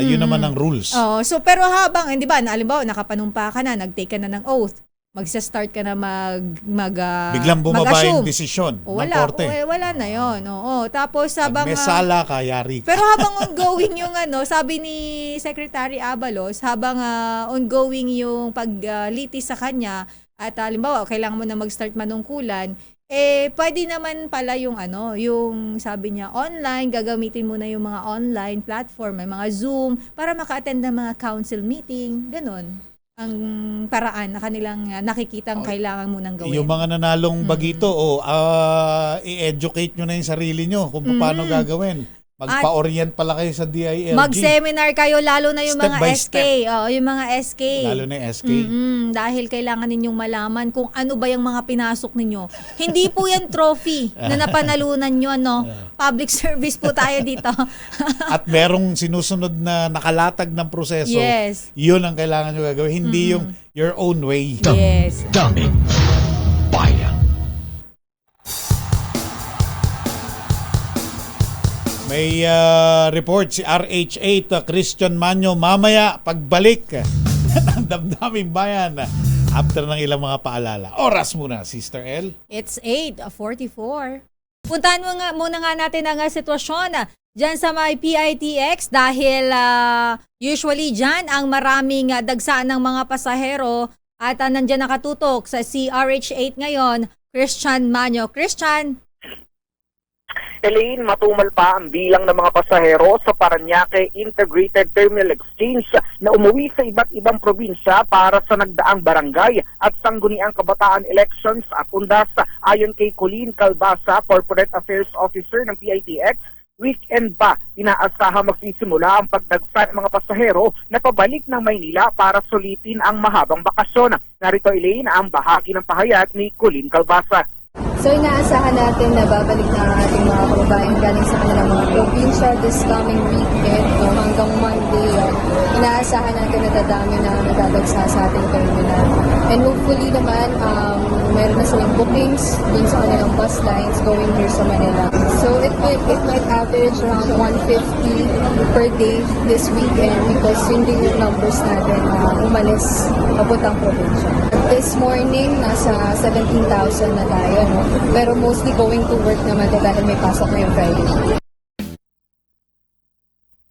yun naman ang rules. Oh, so pero habang hindi ba, halimbawa nakapanumpa ka na, nag-take ka na ng oath, magsa-start ka na Biglang bumaba mag-assume. yung desisyon ng Wala, korte. wala na 'yon. Oo. Tapos Pag habang may sala ka, yari ka. pero habang ongoing yung sabi ni Secretary Abalos, habang ongoing yung paglitis sa kanya at halimbawa kailangan mo na mag-start manungkulan, pwede naman pala yung yung sabi niya online, gagamitin mo na yung mga online platform, may mga Zoom para maka-attend ng mga council meeting, ganun. Ang paraan na kanilang nakikitang kailangan mo nang gawin. Yung mga nanalong bagito, i-educate nyo na yung sarili nyo kung paano gagawin. Magpa-orient pala kayo sa DILG. Mag-seminar kayo, lalo na yung Step mga by SK. Oo, yung mga SK. Lalo na yung SK. Dahil kailangan ninyong malaman kung ano ba yung mga pinasok ninyo. Hindi po yan trophy na napanalunan nyo, Public service po tayo dito. At merong sinusunod na nakalatag ng proseso. Yes. Yun ang kailangan nyo gagawin. Hindi yung your own way. Yes. Daming bayan. May report si RH8 Christian Manyo mamaya pagbalik ng Damdaming Bayan after ng ilang mga paalala. Oras muna, Sister L. It's 8:44. Puntahan muna nga natin ang sitwasyon dyan sa may PITX dahil usually dyan ang maraming dagsaan ng mga pasahero at nandyan nakatutok sa CRH8 ngayon, Christian Manyo. Christian? Elaine, matumal pa ang bilang ng mga pasahero sa Parañaque Integrated Terminal Exchange na umuwi sa iba't ibang probinsya para sa nagdaang barangay at sangguniang kabataan elections at undas. Ayon kay Colleen Calbasa, Corporate Affairs Officer ng PITX, weekend pa inaasahang magsisimula ang pagdagsa ng mga pasahero na pabalik ng Maynila para sulitin ang mahabang bakasyon. Narito, Elaine, ang bahagi ng pahayag ni Colleen Calbasa. So inaasahan natin na babalik na ang ating mga kababayan galing sa kanilang mga probinsya this coming weekend, no, hanggang Monday. Inaasahan natin na dadami na nadadagsa sa ating terminal. And hopefully naman, meron na silang bookings dun sa kanilang bus lines going here sa Manila. So it might average around 150 per day this weekend because yun din yung numbers natin umalis papuntang probinsya. This morning, nasa 17,000 na tayo, no? Pero mostly going to work naman dahil may pasok na yung Friday.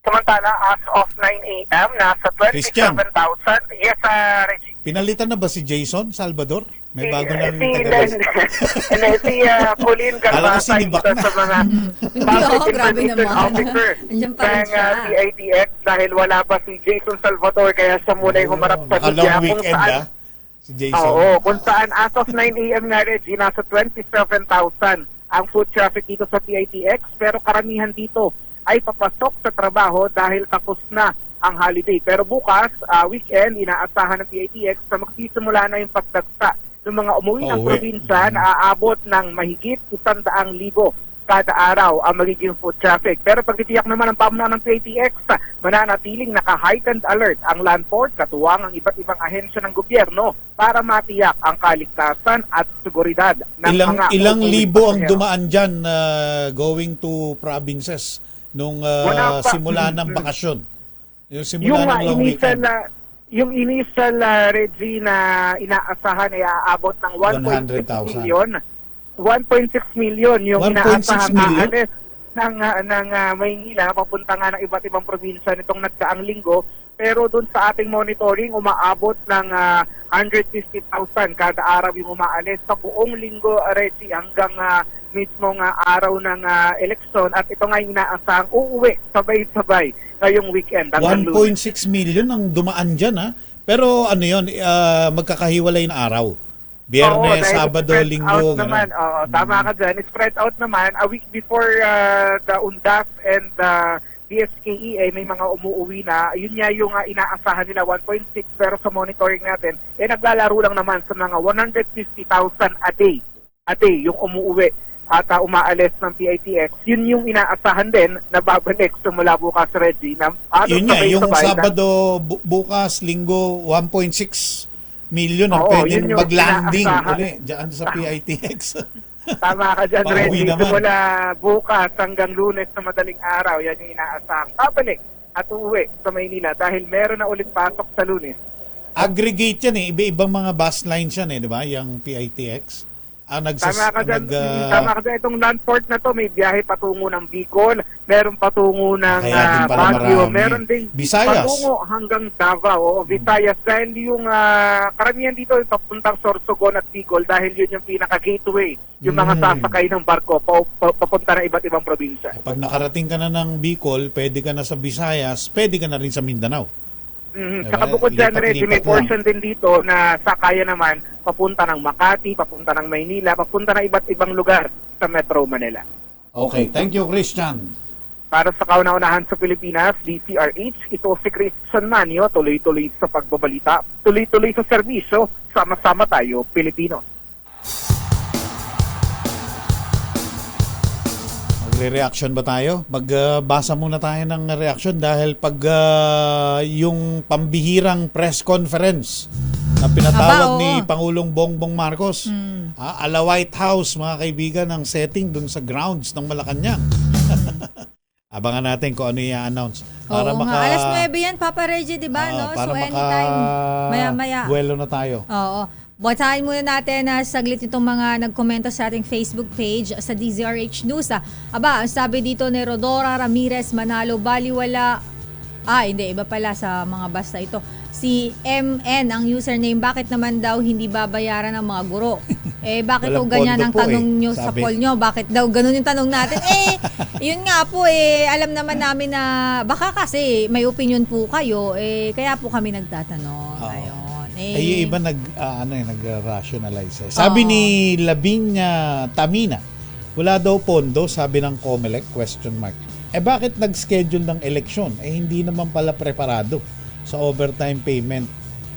Samantala, as of 9 a.m., nasa Christian. 27,000. Yes, Reggie. Pinalitan na ba si Jason Salvador? May bago ng si Pauline Alam ko Galvasa sinibak isa na. sa mga Oo, grabe information naman. officer Andiyan pa rin ng siya. PITX dahil wala pa si Jason Salvador kaya siya muna yung humarap sa Baka media long kung weekend, saan. Si Jason. Oo, kung saan as of 9 a.m. nga, Reggie, nasa 27,000 ang foot traffic dito sa PITX pero karamihan dito ay papasok sa trabaho dahil tapos na ang holiday. Pero bukas, weekend, inaasahan ng PITX na magsisimula na yung pagdagsa ng mga umuwi ng probinsya na aabot ng mahigit 100,000 kada araw ang magiging foot traffic. Pero pagtitiyak naman ng pamunuan ng PITX, mananatiling naka-heightened alert ang land port, katuwang ang iba't ibang ahensya ng gobyerno para matiyak ang kaligtasan at seguridad ng mga Ilang uuwing libo ang pasahero. dumaan dyan going to provinces nung simula ng bakasyon? Yung simula ng long weekend. Yung initial, Reggie, na inaasahan ay aabot ng 1.6 million. 1.6 million yung 1.6 inaasahang million? aalis ng Maynila papunta nga ng iba't ibang probinsya nitong nagdaang linggo. Pero dun sa ating monitoring, umaabot ng 150,000 kada araw yung umaalis sa buong linggo, Reggie, hanggang mismong araw ng eleksyon. At ito nga yung inaasahang uuwi sabay-sabay ngayong weekend. 1.6 million ang dumaan dyan, ha? Pero ano yun, magkakahiwalay na araw. Biyernes, dahil Sabado, spread Linggo. out naman. Tama ka dyan. Spread out naman. A week before the UNDAP and the DSKE may mga umuuwi na. Yun nga yung inaasahan nila, 1.6. Pero sa monitoring natin, naglalaro lang naman sa mga 150,000 a day. A day yung umuuwi at umaalis ng PITX. Yun yung inaasahan din na babalik simula bukas, Reggie. Yun nga, yung Sabado, bukas, Linggo, 1.6 million ang pwedeng mag-landing ulit dyan sa PITX. Tama ka dyan, Pauwi Reggie. naman. Simula bukas hanggang Lunes na madaling araw, yan yung inaasahang babalik at uuwi sa Maynila dahil meron na ulit pasok sa Lunes. Aggregate yan iba-ibang mga bus lines yan di ba? Yung PITX. Tama ka dyan. Itong land port na to, may biyahe patungo ng Bicol, meron patungo ng Baguio, meron ding Visayas. patungo hanggang Davao, Visayas, dahil yung karamihan dito ay papuntang Sorsogon at Bicol dahil yun yung pinaka-gateway, yung mga sasakay ng barko papunta na iba't ibang probinsya. Pag nakarating ka na ng Bicol, pwede ka na sa Visayas, pwede ka na rin sa Mindanao. Saka bukod dyan, Reggie, may portion din dito na sakaya naman papunta ng Makati, papunta ng Maynila, papunta ng iba't ibang lugar sa Metro Manila. Okay, thank you, Christian. Para sa kauna-unahan sa Pilipinas, DCRH, ito si Christian Manio, tuloy-tuloy sa pagbabalita, tuloy-tuloy sa serbisyo, sama-sama tayo, Pilipino. Magre-reaction ba tayo? Magbasa muna tayo ng reaction dahil pag yung pambihirang press conference na pinatawag ni Pangulong Bongbong Marcos, ala White House, mga kaibigan, ang setting dun sa grounds ng Malacanang. Abangan natin kung ano i-announce. Para Alas 9 yan, Papa Reggie, di ba? No? Para so anytime, maya-maya. buwelo na tayo. Oo. Basahin muna natin saglit itong mga nagkomento sa ating Facebook page sa DZRH News. Ang sabi dito ni Rodora Ramirez Manalo, baliwala. Hindi, iba pala sa mga basta ito. Si MN ang username, bakit naman daw hindi babayaran ng mga guro? Bakit po ganyan ang tanong nyo sa poll nyo? Bakit daw ganun yung tanong natin? Yun nga po, alam naman namin na baka kasi may opinion po kayo, kaya po kami nagtatanong. Ayun. Yung iba nag-rationalize. Sabi ni Lavinia Tamina, wala daw pondo, sabi ng COMELEC, question mark. Bakit nag-schedule ng eleksyon? Hindi naman pala preparado sa overtime payment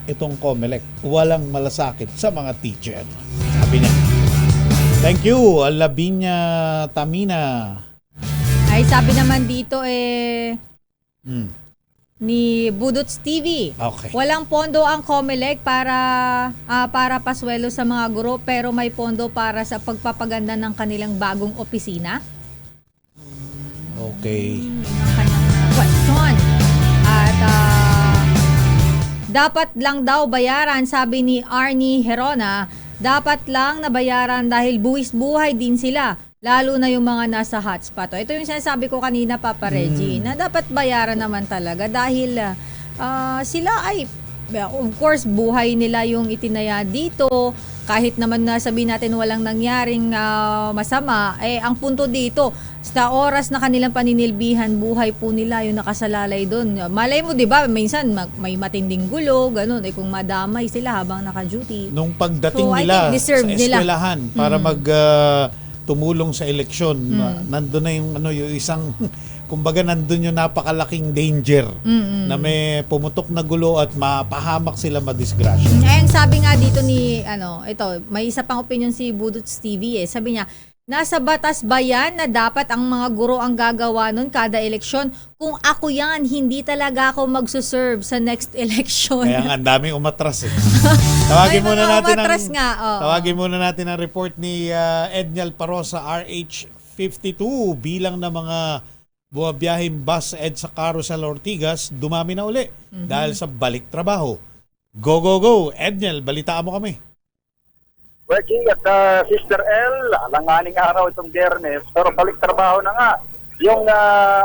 itong COMELEC. Walang malasakit sa mga teacher. Sabi niya. Thank you, Lavinia Tamina. Ay, sabi naman dito Hmm. ni Budots TV. Okay. Walang pondo ang COMELEC para paswelo sa mga guro pero may pondo para sa pagpapaganda ng kanilang bagong opisina. Okay. Ang kanyang question. At dapat lang daw bayaran, sabi ni Arnie Herona, dapat lang nabayaran dahil buwis-buhay din sila. Lalo na yung mga nasa hotspot. Ito yung sinasabi ko kanina, Papa Reggie, na dapat bayaran naman talaga dahil sila ay, of course, buhay nila yung itinaya dito. Kahit naman na sabihin natin walang nangyaring masama, ang punto dito, sa oras na kanilang paninilbihan, buhay po nila yung nakasalalay doon. Malay mo, di ba, minsan may matinding gulo, ganun, kung madamay sila habang naka-duty. Nung pagdating So, I nila think deserve sa nila. eskwelahan para tumulong sa eleksyon, nandun na yung yung isang kumbaga nandun yung napakalaking danger na may pumutok na gulo at mapahamak sila, madisgrasya. Ang sabi nga dito ni ito, may isa pang opinion si Budots TV Sabi niya, nasa batas ba yan na dapat ang mga guro ang gagawa nun kada eleksyon? Kung ako yan, hindi talaga ako magsuserve sa next election. Kaya nga, ang daming umatras Tawagin May muna mga natin umatras nga, oo. Tawagin muna natin ang report ni Edniel Parosa, RH52, bilang na mga buwabiyahing bus EDSA Carousel Ortigas dumami na uli dahil sa balik trabaho. Go, go, go! Edniel, balitaan mo kami. Reggie at Sister L, alanganing araw itong Biyernes, pero balik trabaho na nga. Yung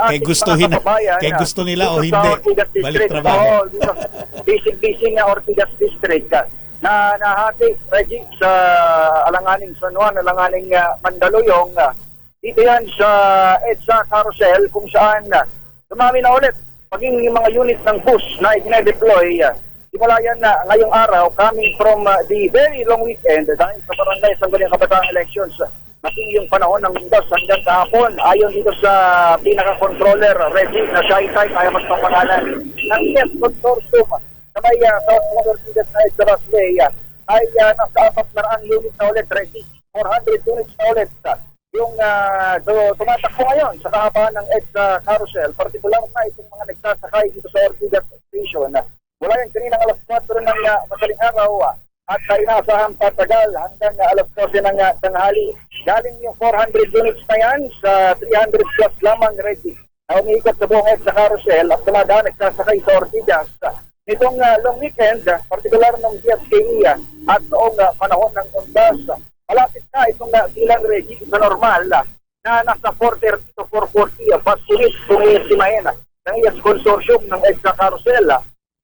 Kay gustuhin na, kay gusto nila o hindi, balik trabaho. Busy na Ortigas District na nahati, Reggie, sa alanganing San Juan, alanganing Mandaluyong. Dito yan sa EDSA Carousel kung saan dumami na ulit maging yung mga unit ng bus na i-deploy. Simula yan na ngayong araw coming from the very long weekend dahil sa barangay Sangguniang Kabataan Elections. Maging yung panahon ng Windows hanggang kahapon ayon dito sa pinaka-controller Reggie na siya ay magpapangalan ng yes consortium na may South Ortigas na EDSA Busway ay nasa 400 unit na ulit, Reggie. 400 units na ulit yung tumatakbo ngayon sa kahabaan ng EDSA Carousel, partikular na itong mga nagsasakay dito sa Ortigas Station. Mula yan kaninang alas 4 ng madaling araw at inaasahan patagal hanggang alas 12 ng tanghali. Galing yung 400 units na yan sa 300 plus lamang, Reggie, na umiikot sa buong EDSA Carousel at dumadaan nagsasakay sa Ortigas. Nitong long weekend, partikular ng DSKE at noong panahon ng undas, malapit na itong bilang, Reggie, sa normal na nasa 430 to 440 bus units kung iestimahin ng IAS Consortium ng EDSA Carousel.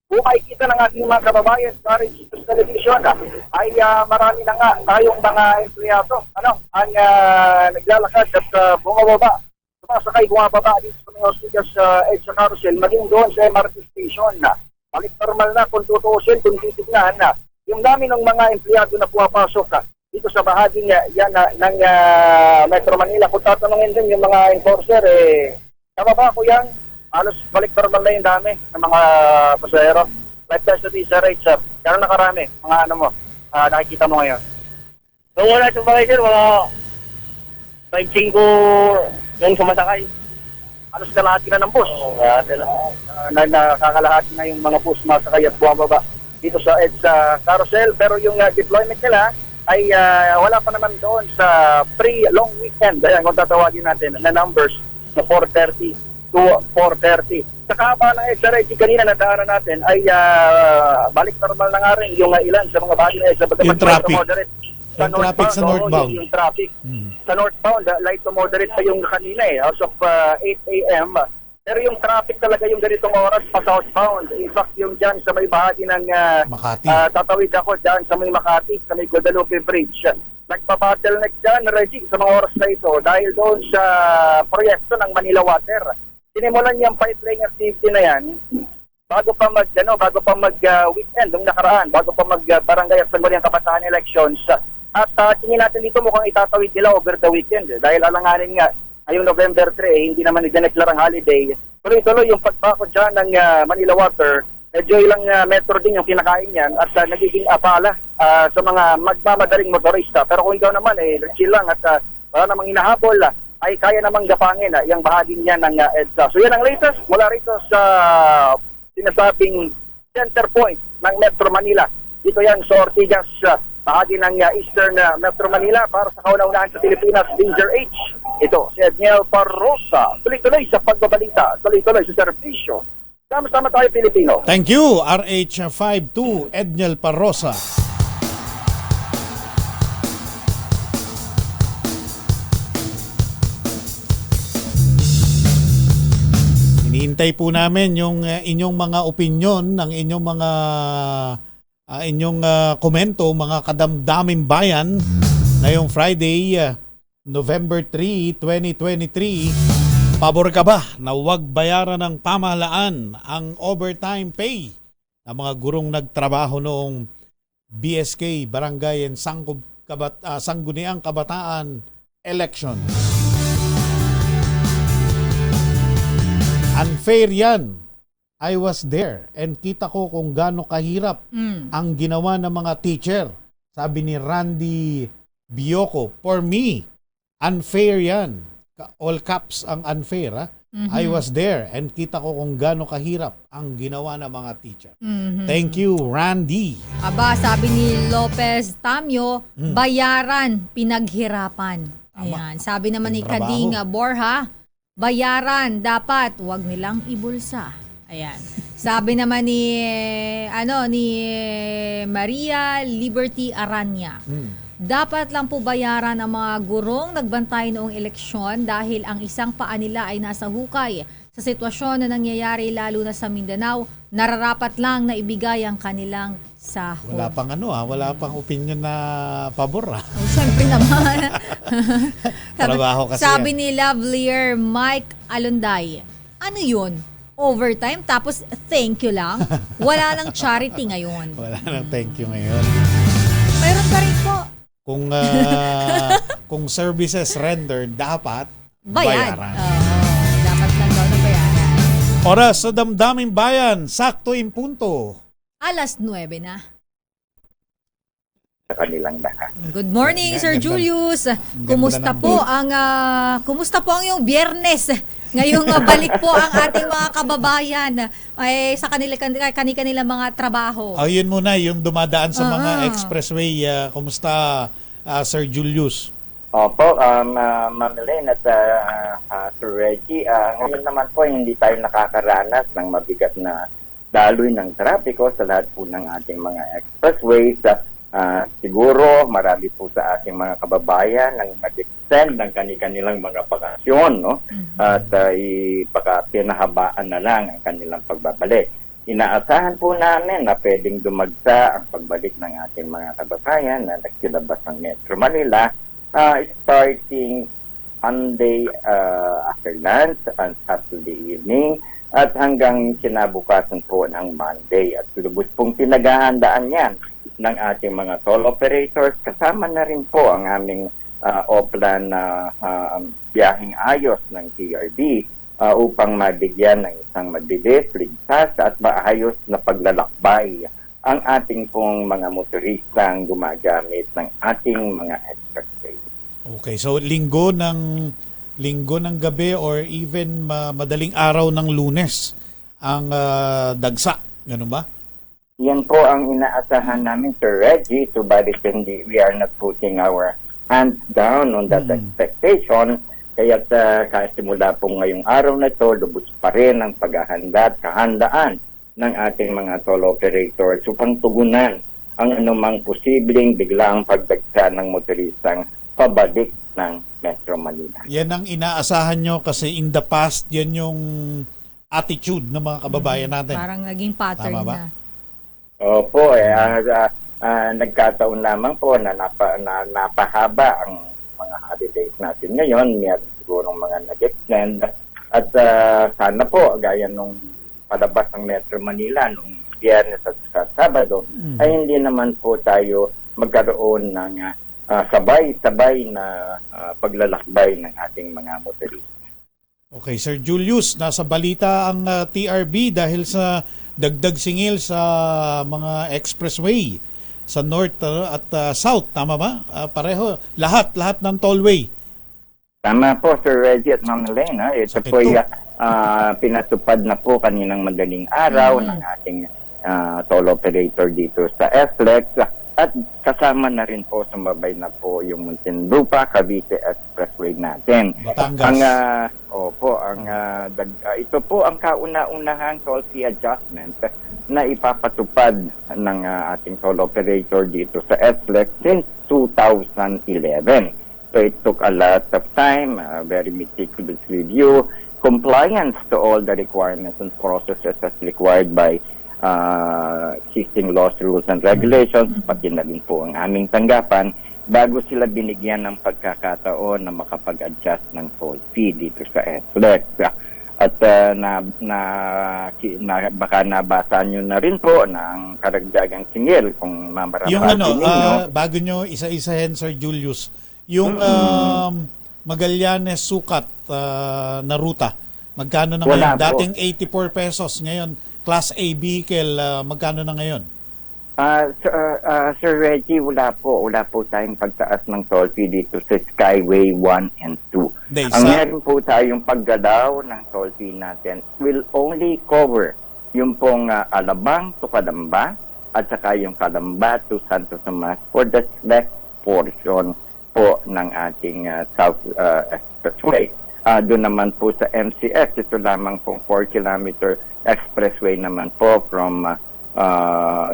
Kung makikita ng ating mga kababayan sa Regis Television ay marami na nga tayong mga empleyado ang naglalakad at bumababa. Sumasakay, bumababa dito sa mga Ortigas EDSA Carousel, maging doon sa MRT station. Balik normal na kung tutuusin, kung titignan yung dami ng mga empleyado na pumapasok dito sa bahagi yan ng Metro Manila. Kung tatanungin din yung mga enforcer, kababa ko yan, halos balik normal na yung dami ng mga pasahero. Like sa DSRH, gano'n na karami, mga nakikita mo ngayon? So wala sa bagay sir, mga 5-5 yung sumasakay. Halos kalahati na ng bus. Nakakalahati na yung mga bus masakay at bumababa dito sa EDSA Carousel. Pero yung deployment nila ay wala pa naman doon sa pre-long weekend. Ayan, kung tatawagin natin na numbers na 4:30 to 4:30. Sa kahaba ng EDSA, Reggie, kanina nadaanan natin ay balik normal na nga rin yung ilan sa mga bahagi na EDSA. Yung traffic. Sa traffic sa northbound. Yung traffic. Sa northbound, light to moderate pa yung kanina as of 8 a.m. Pero yung traffic talaga yung ganitong oras pa southbound. In fact, yung dyan sa may bahagi ng Makati. tatawid ako dyan sa may Makati, sa may Guadalupe Bridge. Nagpa-bottleneck dyan, Reggie, sa mga oras na ito dahil doon sa proyekto ng Manila Water. Sinimulan yung pipeline activity na yan bago pa mag-weekend nung nakaraan, bago pa mag-barangay at Sangguniang Kabataan Elections. At tingin natin dito mukhang itatawid nila over the weekend dahil alanganin nga ngayong November 3, hindi naman i-declare ang holiday. Tuloy-tuloy yung pagbako dyan ng Manila Water, medyo ilang metro din yung kinakain yan at nagiging abala sa mga magmamadaling motorista. Pero kung ikaw naman chill lang at wala namang hinahabol, ay kaya namang gapangin yung bahagi niya ng EDSA. So yan ang latest mula rito sa sinasabing center point ng Metro Manila. Dito yan sa Ortigas, bahagi ng Eastern Metro Manila para sa kauna-unahan sa Pilipinas, Danger H. Ito, si Edniel Parrosa. Tuloy-tuloy sa pagbabalita, tuloy-tuloy sa serbisyo. Sama-sama tayo, Pilipino. Thank you, RH52 Edniel Parrosa. Hinihintay po namin yung inyong mga opinion, ng inyong mga komento, mga kadamdaming bayan ngayong Friday, November 3, 2023. Pabor ka ba na huwag bayaran ng pamahalaan ang overtime pay ng mga gurong nagtrabaho noong BSK, Barangay and Sangguniang Kabataan election? Unfair yan. I was there and kita ko kung gaano kahirap ang ginawa ng mga teacher. Sabi ni Randy Bioco, for me, unfair yan. All caps ang unfair. Ha? I was there and kita ko kung gaano kahirap ang ginawa ng mga teacher. Thank you, Randy. Aba, sabi ni Lopez Tamyo, bayaran, pinaghirapan. Ayan. Sabi naman ni Trabaho. Kading Borja, bayaran, dapat wag nilang ibulsa. Ayan. Sabi naman ni Maria Liberty Aranya, dapat lang po bayaran ang mga gurong nagbantay noong eleksyon dahil ang isang paa nila ay nasa hukay. Sa sitwasyon na nangyayari lalo na sa Mindanao, nararapat lang na ibigay ang kanilang sahod. Wala pang opinion na pabor. Oh, siyempre naman. Trabaho kasi sabi yan. ni Lovelier Mike Alonday, ano yun? Overtime tapos thank you lang? Wala lang charity ngayon. Wala nang thank you ngayon. Mayroon pa rin po. Kung services rendered, dapat Bayad. bayaran. Dapat lang daw na bayaran. Oras sa damdaming bayan, sakto in punto. 9:00 na. Sa kanilang lahat. Good morning, Sir Julius. Kumusta ng po ang yung Biyernes? Ngayong balik po ang ating mga kababayan sa kanila mga trabaho. Yun muna, yung dumadaan sa mga expressway. Kumusta, Sir Julius? Opo, Ma'am Elaine at Sir Reggie, ngayon naman po hindi tayo nakakaranas ng mabigat na daloy ng trapiko sa lahat po ng ating mga expressways. Siguro marami po sa ating mga kababayan ang nag-extend ng kanilang mga bakasyon, no? At pinahabaan na lang ang kanilang pagbabalik. Inaasahan po namin na pwedeng dumagsa ang pagbalik ng ating mga kababayan na nagsilabas ng Metro Manila starting Monday after lunch and Saturday evening at hanggang kinabukasan po ng Monday. At lubos pong pinaghahandaan yan ng ating mga toll operators. Kasama na rin po ang aming Oplan na biyaheng ayos ng TRB upang mabigyan ng isang mabilis, ligtas at maayos na paglalakbay ang ating pong mga motoristang gumagamit ng ating mga expressway. Okay, so linggo ng gabi or even madaling araw ng Lunes ang dagsa, ganun ba? Yan po ang inaasahan namin, Sir Reggie, subalit hindi, we are not putting our hands down on that expectation. Kaya kasimula po ngayong araw na ito, lubos pa rin ang paghahanda at kahandaan ng ating mga toll operators upang tugunan ang anumang posibleng biglaang pagdagsa ng motoristang pabalik ng Metro Manila. Yan ang inaasahan nyo kasi in the past, yan yung attitude ng mga kababayan natin. Parang naging pattern Tama ba? na. Opo, nagkataon lamang po na napahaba ang mga holidays natin ngayon. Meron sigurong mga nag-extend. At sana po, gaya nung palabas ng Metro Manila nung Biyernes at Sabado, ay hindi naman po tayo magkaroon ng sabay-sabay na paglalakbay ng ating mga motorista. Okay, Sir Julius, nasa balita ang TRB dahil sa dagdag singil sa mga expressway. sa north at south, tama ba? Pareho, lahat ng tollway. Tama po, Sir Reggie at Ma'am Elaine. Ito Sakit po to. pinatupad na po kaninang madaling araw ng ating toll operator dito sa SLEX. At kasama na rin po, sumabay na po yung Muntinlupa, Cavite Expressway natin. Batangas. Ito po ang kauna-unahang toll fee adjustment na ipapatupad ng ating toll operator dito sa SLEX since 2011. So it took a lot of time, very meticulous review, compliance to all the requirements and processes as required by existing laws, rules, and regulations, pati na rin po ang aming tanggapan bago sila binigyan ng pagkakataon na makapag-adjust ng toll fee dito sa SLEX. At baka nabasa nyo na rin po ng karagdagang singil kung mamarapati Yung ninyo. bago nyo isa-isahin, Sir Julius, yung Magallanes Sukat na ruta, magkano na Wala ngayon? po. Dating 84 pesos, ngayon Class A vehicle, magkano na ngayon? Sir Reggie, wala po tayong pagtaas ng toll fee dito sa Skyway 1 and 2. Hindi, Ang meron po tayong paggalaw ng toll fee natin will only cover yung pong Alabang to Calamba at saka yung Calamba to Santo Tomas for the select portion po ng ating South Expressway. Doon naman po sa MCX, ito lamang pong 4-kilometer expressway naman po from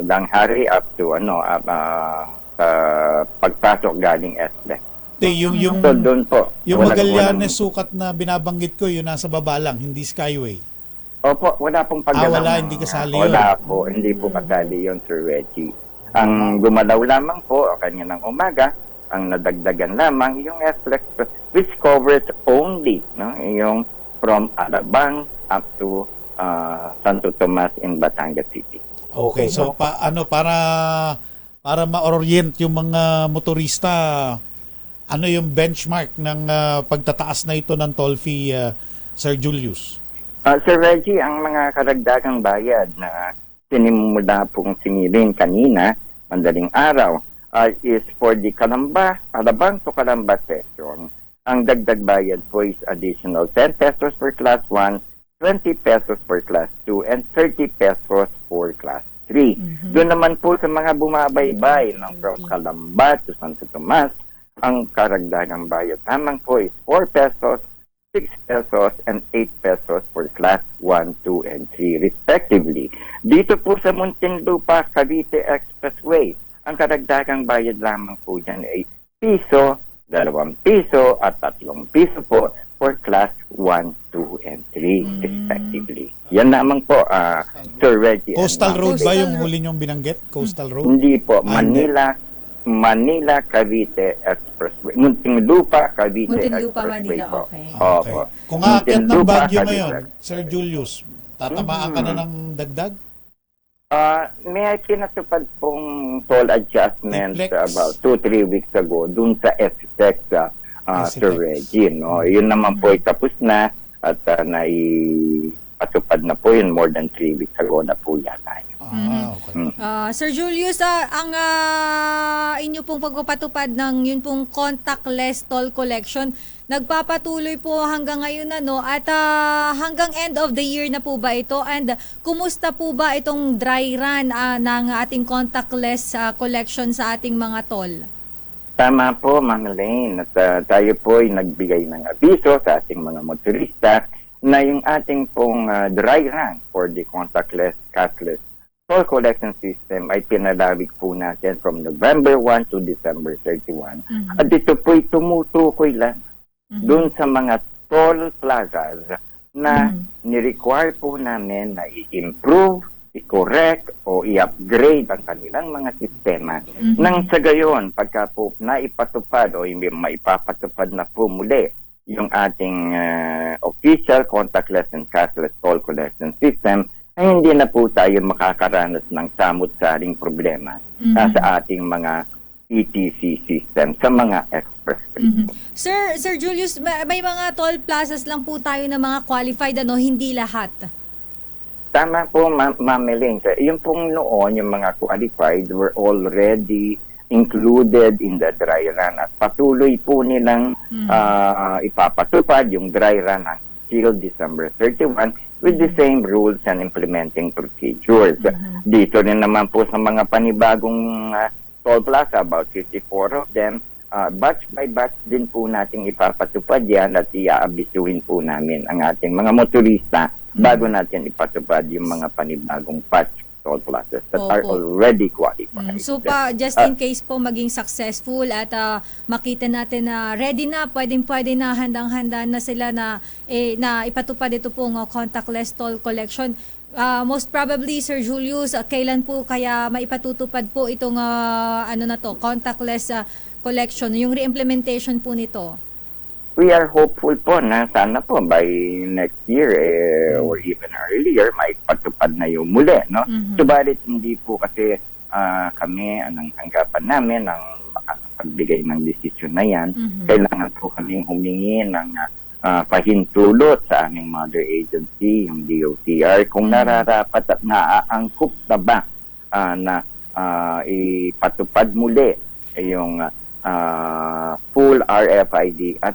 Langhari up to pagpasok galing SLEX. Yung So doon po. Magallanes Sukat na binabanggit ko, yun nasa baba lang, hindi Skyway. Opo, wala pong paggalaw. Wala, hindi kasali yun. Wala po, hindi po kasali yun, Sir Reggie. Ang gumalaw lamang po, kanina ng umaga, ang nadagdagan lamang yung SLEX which covers only yung from Alabang up to Santo Tomas in Batangas City. Okay, so para ma-orient yung mga motorista, ano yung benchmark ng pagtataas na ito ng toll fee, Sir Julius? Sir Reggie, ang mga karagdagang bayad na sinimula pong singilin kanina, madaling araw, is for the Alabang to Calamba section. Ang dagdag bayad po is additional 10 pesos per class 1, 20 pesos per class 2, and 30 pesos for class 3. Doon naman po sa mga bumabaybay from Calamba to Santo Tomas, ang karagdagang bayad lamang po is 4 pesos, 6 pesos, and 8 pesos for class 1, 2, and 3 respectively. Dito po sa Muntinlupa, Cavite Expressway, ang karagdagang bayad lamang po dyan ay piso, 2 piso, at 3 piso po for class 1, 2, and 3 respectively. Yan lamang po, Sir Reggie. Coastal Road ba yung huli niyong binanggit? Coastal Road? Hindi po. Manila, Cavite Expressway. Muntinlupa, Cavite Muntinlupa, Expressway Manila, po. okay. Opo. Kung aakyat ng Muntinlupa, Baguio Cavite ngayon, Expressway. Sir Julius, tatamaan ka na ng dagdag? May pinatupad pong toll adjustment Reflex. about 2-3 weeks ago dun sa SLEX, Sir Reggie. No? Yun naman po ay tapos na at naipatupad na po yun more than 3 weeks ago na po yata. Okay. Sir Julius, ang inyo pong pagpapatupad ng yun pong contactless toll collection, nagpapatuloy po hanggang ngayon at hanggang end of the year na po ba ito? And kumusta po ba itong dry run ng ating contactless collection sa ating mga toll? Tama po, Ma'am Elaine. At tayo po ay nagbigay ng abiso sa ating mga motorista na yung ating pong dry run for the contactless, cashless toll collection system ay pinalawig po natin from November 1 to December 31. At ito po ay tumutukoy lang doon sa mga toll plazas na ni-require po namin na i-improve, i-correct o i-upgrade ang kanilang mga sistema. Nang sa gayon, pagka po naipatupad o maipapatupad na po muli yung ating official contactless and cashless toll collection system, ay hindi na po tayo makakaranas ng samot-saring problema sa ating mga ETC system sa mga expressway. Sir Julius, may mga toll plazas lang po tayo na mga qualified, hindi lahat. Tama po, Ma'am Elaine. Yung pong noon, yung mga qualified were already included in the dry run at patuloy po nilang ipapatupad yung dry run until December 31 with the same rules and implementing procedures. Dito rin naman po sa mga panibagong toll plaza, about 54 of them, batch by batch din po natin ipapatupad yan at iaabisuhin po namin ang ating mga motorista bago natin ipatupad yung mga panibagong patch toll plazas that are already qualified. So just in case po maging successful at makita natin na ready na, pwede na, handang-handa na sila na ipatupad ito pong contactless toll collection. Most probably, Sir Julius, kailan po kaya maipatutupad po itong contactless collection, yung re-implementation po nito? We are hopeful po na sana po by next year or even earlier maipatupad na yung muli, no? Subalit hindi po kasi kami ang anggapan namin ang makapagbigay ng desisyon na yan. Kailangan po kaming humingi ng pahintulot sa aming mother agency, yung DOTR, kung nararapat at naaangkop na ba na ipatupad muli yung full RFID at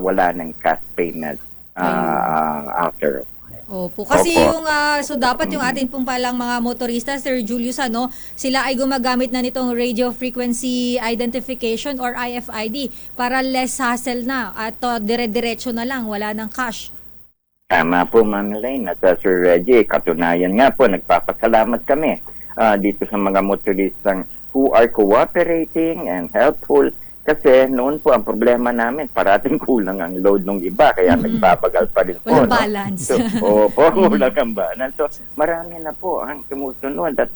wala ng cash payment after. Opo. Kasi so dapat yung atin pong palang mga motorista, Sir Julius, sila ay gumagamit na nitong radio frequency identification or RFID para less hassle na at dire-diretso na lang, wala ng cash. Tama po, Ma'am Elaine. At Sir Reggie, katunayan nga po, nagpapasalamat kami dito sa mga motoristang who are cooperating and helpful. Kasi noon po ang problema namin, parating kulang ang load ng iba, kaya nagbabagal pa rin po. Walang balance. So, walang ang balance. So, marami na po ang sumusunod at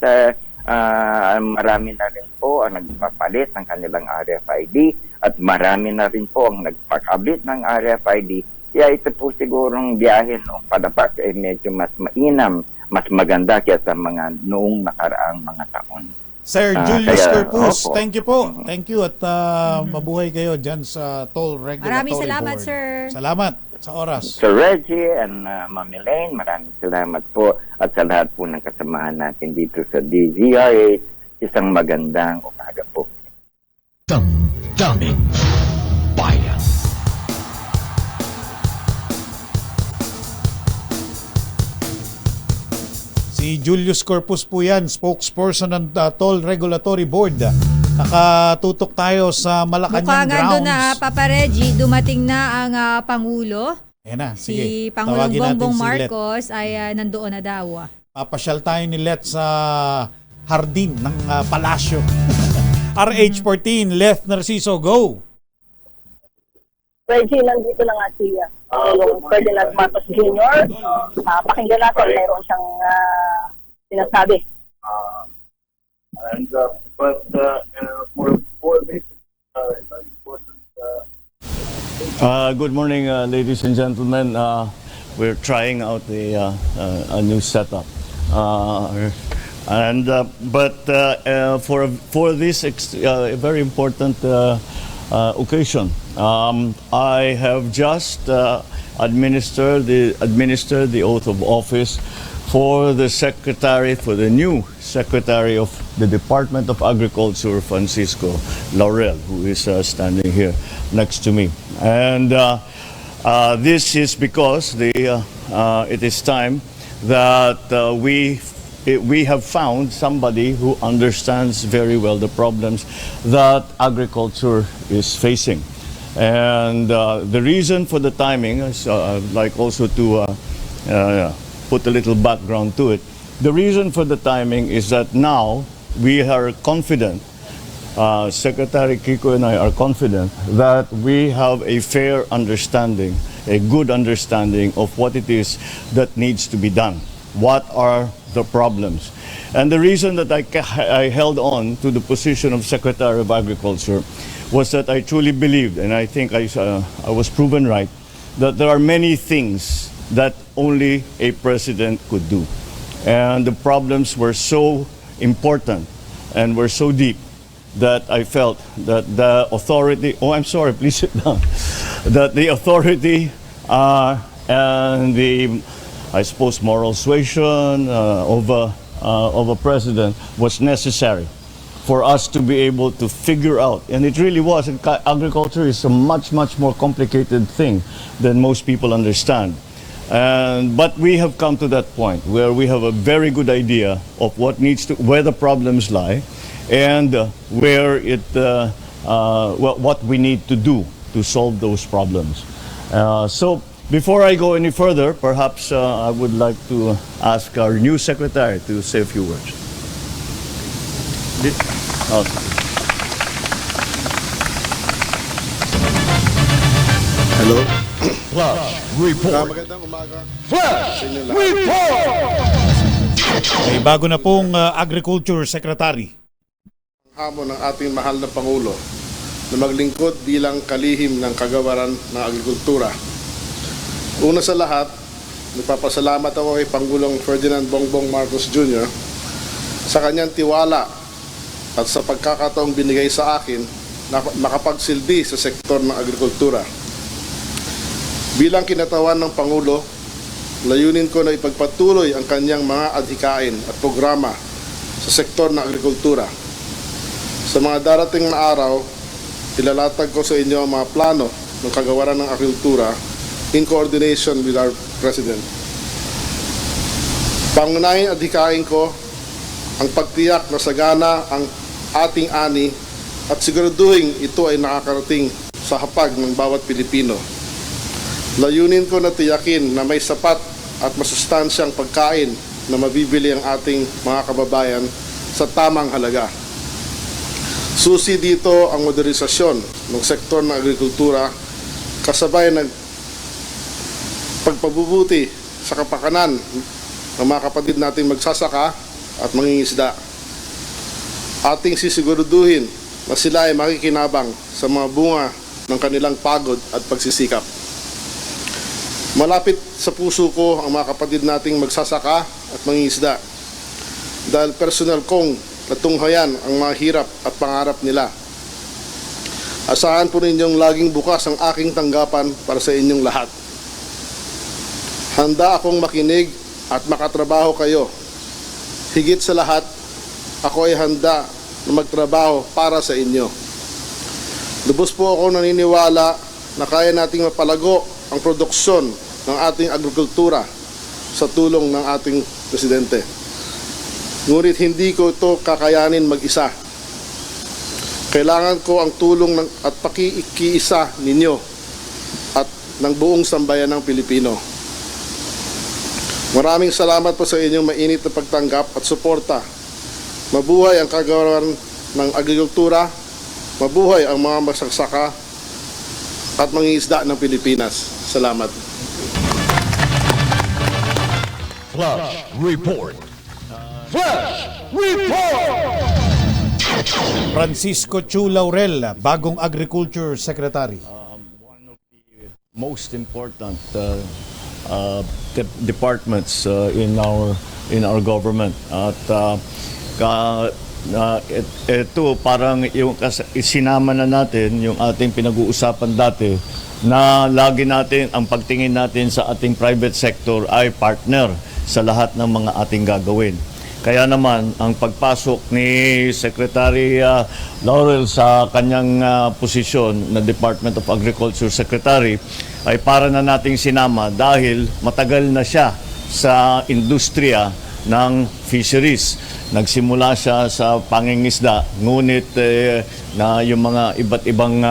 marami na rin po ang nagpapalit ng kanilang RFID at marami na rin po ang nagpakabit ng RFID. Kaya ito po sigurong biyahe noong padapat medyo mas mainam, mas maganda kaysa mga noong nakaraang mga taon. Sir Julius Corpus, thank you po. Thank you at mabuhay kayo dyan sa Toll Regulatory Maraming salamat, Board. sir. Salamat sa oras. Sir Reggie and Ma'am Elaine, maraming salamat po at sa lahat po ng kasamahan natin dito sa DZRH. Isang magandang umaga po. Damdamin Bayan. Si Julius Corpus po yan, spokesperson ng Toll Regulatory Board. Nakatutok tayo sa Malacanang Mukhang grounds. ando na, Papa Reggie, dumating na ang Pangulo. Ayan na, sige. Si Pangulong Tawagin natin Bongbong si Let. Marcos ay nandoon na daw. Papasyal tayo ni Let sa hardin ng palasyo. RH14, Leth Narciso, go! Reggie, nandito na nga si Pangulong Ferdinand Marcos Jr. Pakinggan natin, mayroon siyang sinasabi. For this, it's very important. Good morning, ladies and gentlemen. We're trying out a new setup, for this very important occasion, I have just administered the oath of office for the new Secretary of the Department of Agriculture, Francisco Laurel, who is standing here next to me. And this is because it is time that we have found somebody who understands very well the problems that agriculture is facing. And the reason for the timing, I'd like also to put a little background to it. The reason for the timing is that now we are confident, Secretary Kiko and I are confident that we have a fair understanding, a good understanding of what it is that needs to be done. What are the problems? And the reason that I held on to the position of Secretary of Agriculture was that I truly believed, and I think I was proven right, that there are many things that only a president could do. And the problems were so important and were so deep that I felt that the authority, please sit down, that the authority and the I suppose moral suasion of a president was necessary for us to be able to figure out, and it really was. Agriculture is a much more complicated thing than most people understand. But we have come to that point where we have a very good idea of where the problems lie, and what we need to do to solve those problems. So before I go any further, perhaps I would like to ask our new secretary to say a few words. Hello. Magandang umaga. May bago na pong Agriculture Secretary. Hamon ng ating mahal na Pangulo na maglingkod bilang kalihim ng kagawaran ng agrikultura. Una sa lahat, nagpapasalamat ako kay Pangulong Ferdinand Bongbong Marcos Jr. sa kanyang tiwala at sa pagkakataong binigay sa akin na makapagsilbi sa sektor ng agrikultura. Bilang kinatawan ng Pangulo, layunin ko na ipagpatuloy ang kanyang mga adhikain at programa sa sektor ng agrikultura. Sa mga darating na araw, ilalatag ko sa inyo ang mga plano ng kagawaran ng agrikultura in coordination with our President. Pangunahing adhikain ko ang pagtiyak na sagana ang ating ani at siguraduhin ito ay nakakarating sa hapag ng bawat Pilipino. Layunin ko na tiyakin na may sapat at masustansyang pagkain na mabibili ang ating mga kababayan sa tamang halaga. Susi dito ang modernisasyon ng sektor ng agrikultura kasabay ng pagpabubuti sa kapakanan ng mga kapatid nating magsasaka at mangingisda. Ating sisiguraduhin na sila ay makikinabang sa mga bunga ng kanilang pagod at pagsisikap. Malapit sa puso ko ang mga kapatid nating magsasaka at mangingisda dahil personal kong natunghayan ang mga hirap at pangarap nila. Asahan po ninyong laging bukas ang aking tanggapan para sa inyong lahat. Handa akong makinig at makatrabaho kayo. Higit sa lahat, ako ay handa na magtrabaho para sa inyo. Lubos po ako naniniwala na kaya nating mapalago ang produksyon ng ating agrikultura sa tulong ng ating Presidente. Ngunit hindi ko ito kakayanin mag-isa. Kailangan ko ang tulong at pakikiisa ninyo at ng buong sambayan ng Pilipino. Maraming salamat po sa inyong mainit na pagtanggap at suporta. Mabuhay ang kagawaran ng agrikultura, mabuhay ang mga magsasaka at mangingisda ng Pilipinas. Salamat. Flash Report. Flash Report. Francisco Chu Laurel, bagong Agriculture Secretary. One of the most important departments in our government. At ito parang yung isinama na natin yung ating pinag-uusapan dati na lagi natin ang pagtingin natin sa ating private sector ay partner sa lahat ng mga ating gagawin. Kaya naman ang pagpasok ni Secretary Laurel sa kanyang posisyon na Department of Agriculture Secretary ay para na nating sinama dahil matagal na siya sa industriya ng fisheries. Nagsimula siya sa pangingisda, ngunit na yung mga iba't ibang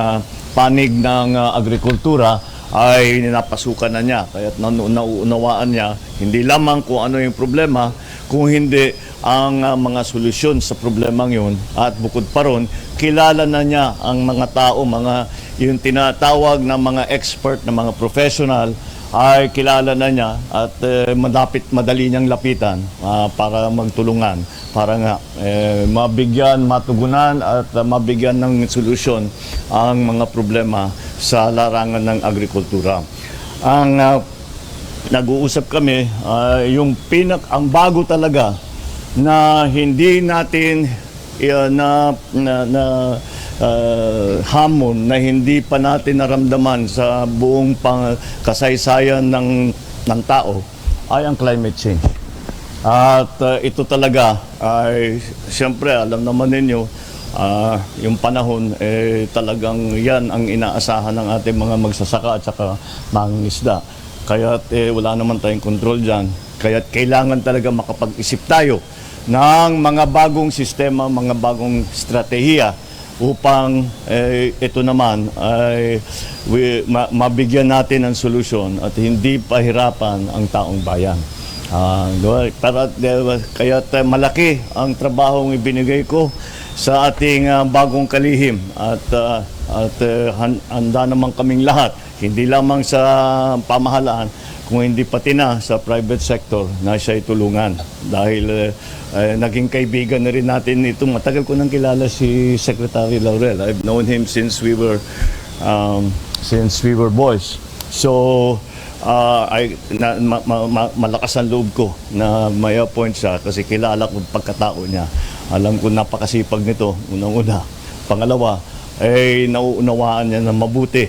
panig ng agrikultura ay napasukan na niya. Kaya nauunawaan niya hindi lamang kung ano yung problema, kung hindi ang mga solusyon sa problemang yun. At bukod pa ron, kilala na niya ang mga tao, yung tinatawag na mga expert, na mga professional, ay kilala na niya at madali niyang lapitan para magtulungan, para nga mabigyan, matugunan at mabigyan ng solusyon ang mga problema sa larangan ng agrikultura. Ang nag-uusap kami, ang bago talaga na hindi natin hamon na hindi pa natin naramdaman sa buong kasaysayan ng tao ay ang climate change. At ito talaga ay, siyempre, alam naman ninyo, yung panahon, talagang yan ang inaasahan ng ating mga magsasaka at saka mangingisda. Kaya't wala naman tayong control dyan. Kaya't kailangan talaga makapag-isip tayo ng mga bagong sistema, mga bagong strategiya upang ito naman ay mabigyan natin ng solusyon at hindi pahirapan ang taong bayan. Kaya malaki ang trabahong ibinigay ko sa ating bagong kalihim at handa naman kaming lahat, hindi lamang sa pamahalaan, kung hindi pati na sa private sector na siya itulungan. Dahil naging kaibigan na rin natin ito. Matagal ko nang kilala si Secretary Laurel. I've known him since we were boys. So, malakas ang loob ko na may appoint siya kasi kilala ko pagkatao niya. Alam ko napakasipag nito, unang-una. Pangalawa, nauunawaan niya na mabuti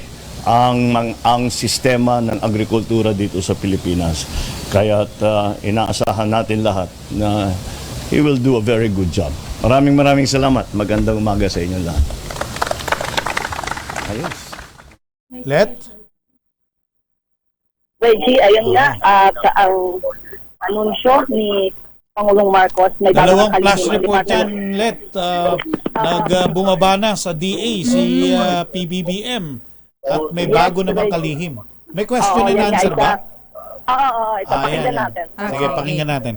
ang sistema ng agrikultura dito sa Pilipinas. Kaya't inaasahan natin lahat na he will do a very good job. Maraming salamat. Magandang umaga sa inyo lahat. Ayos. Let? Reggie, ayun nga, ang anunsyo ni Pangulong Marcos, may Dalawang bagong flash kalihim ang report yan, Department. Let. Bumaba na sa DA si PBBM at may bago namang kalihim. May question and answer ba? Oo, ito pakinggan yan. natin. Sige, pakinggan natin.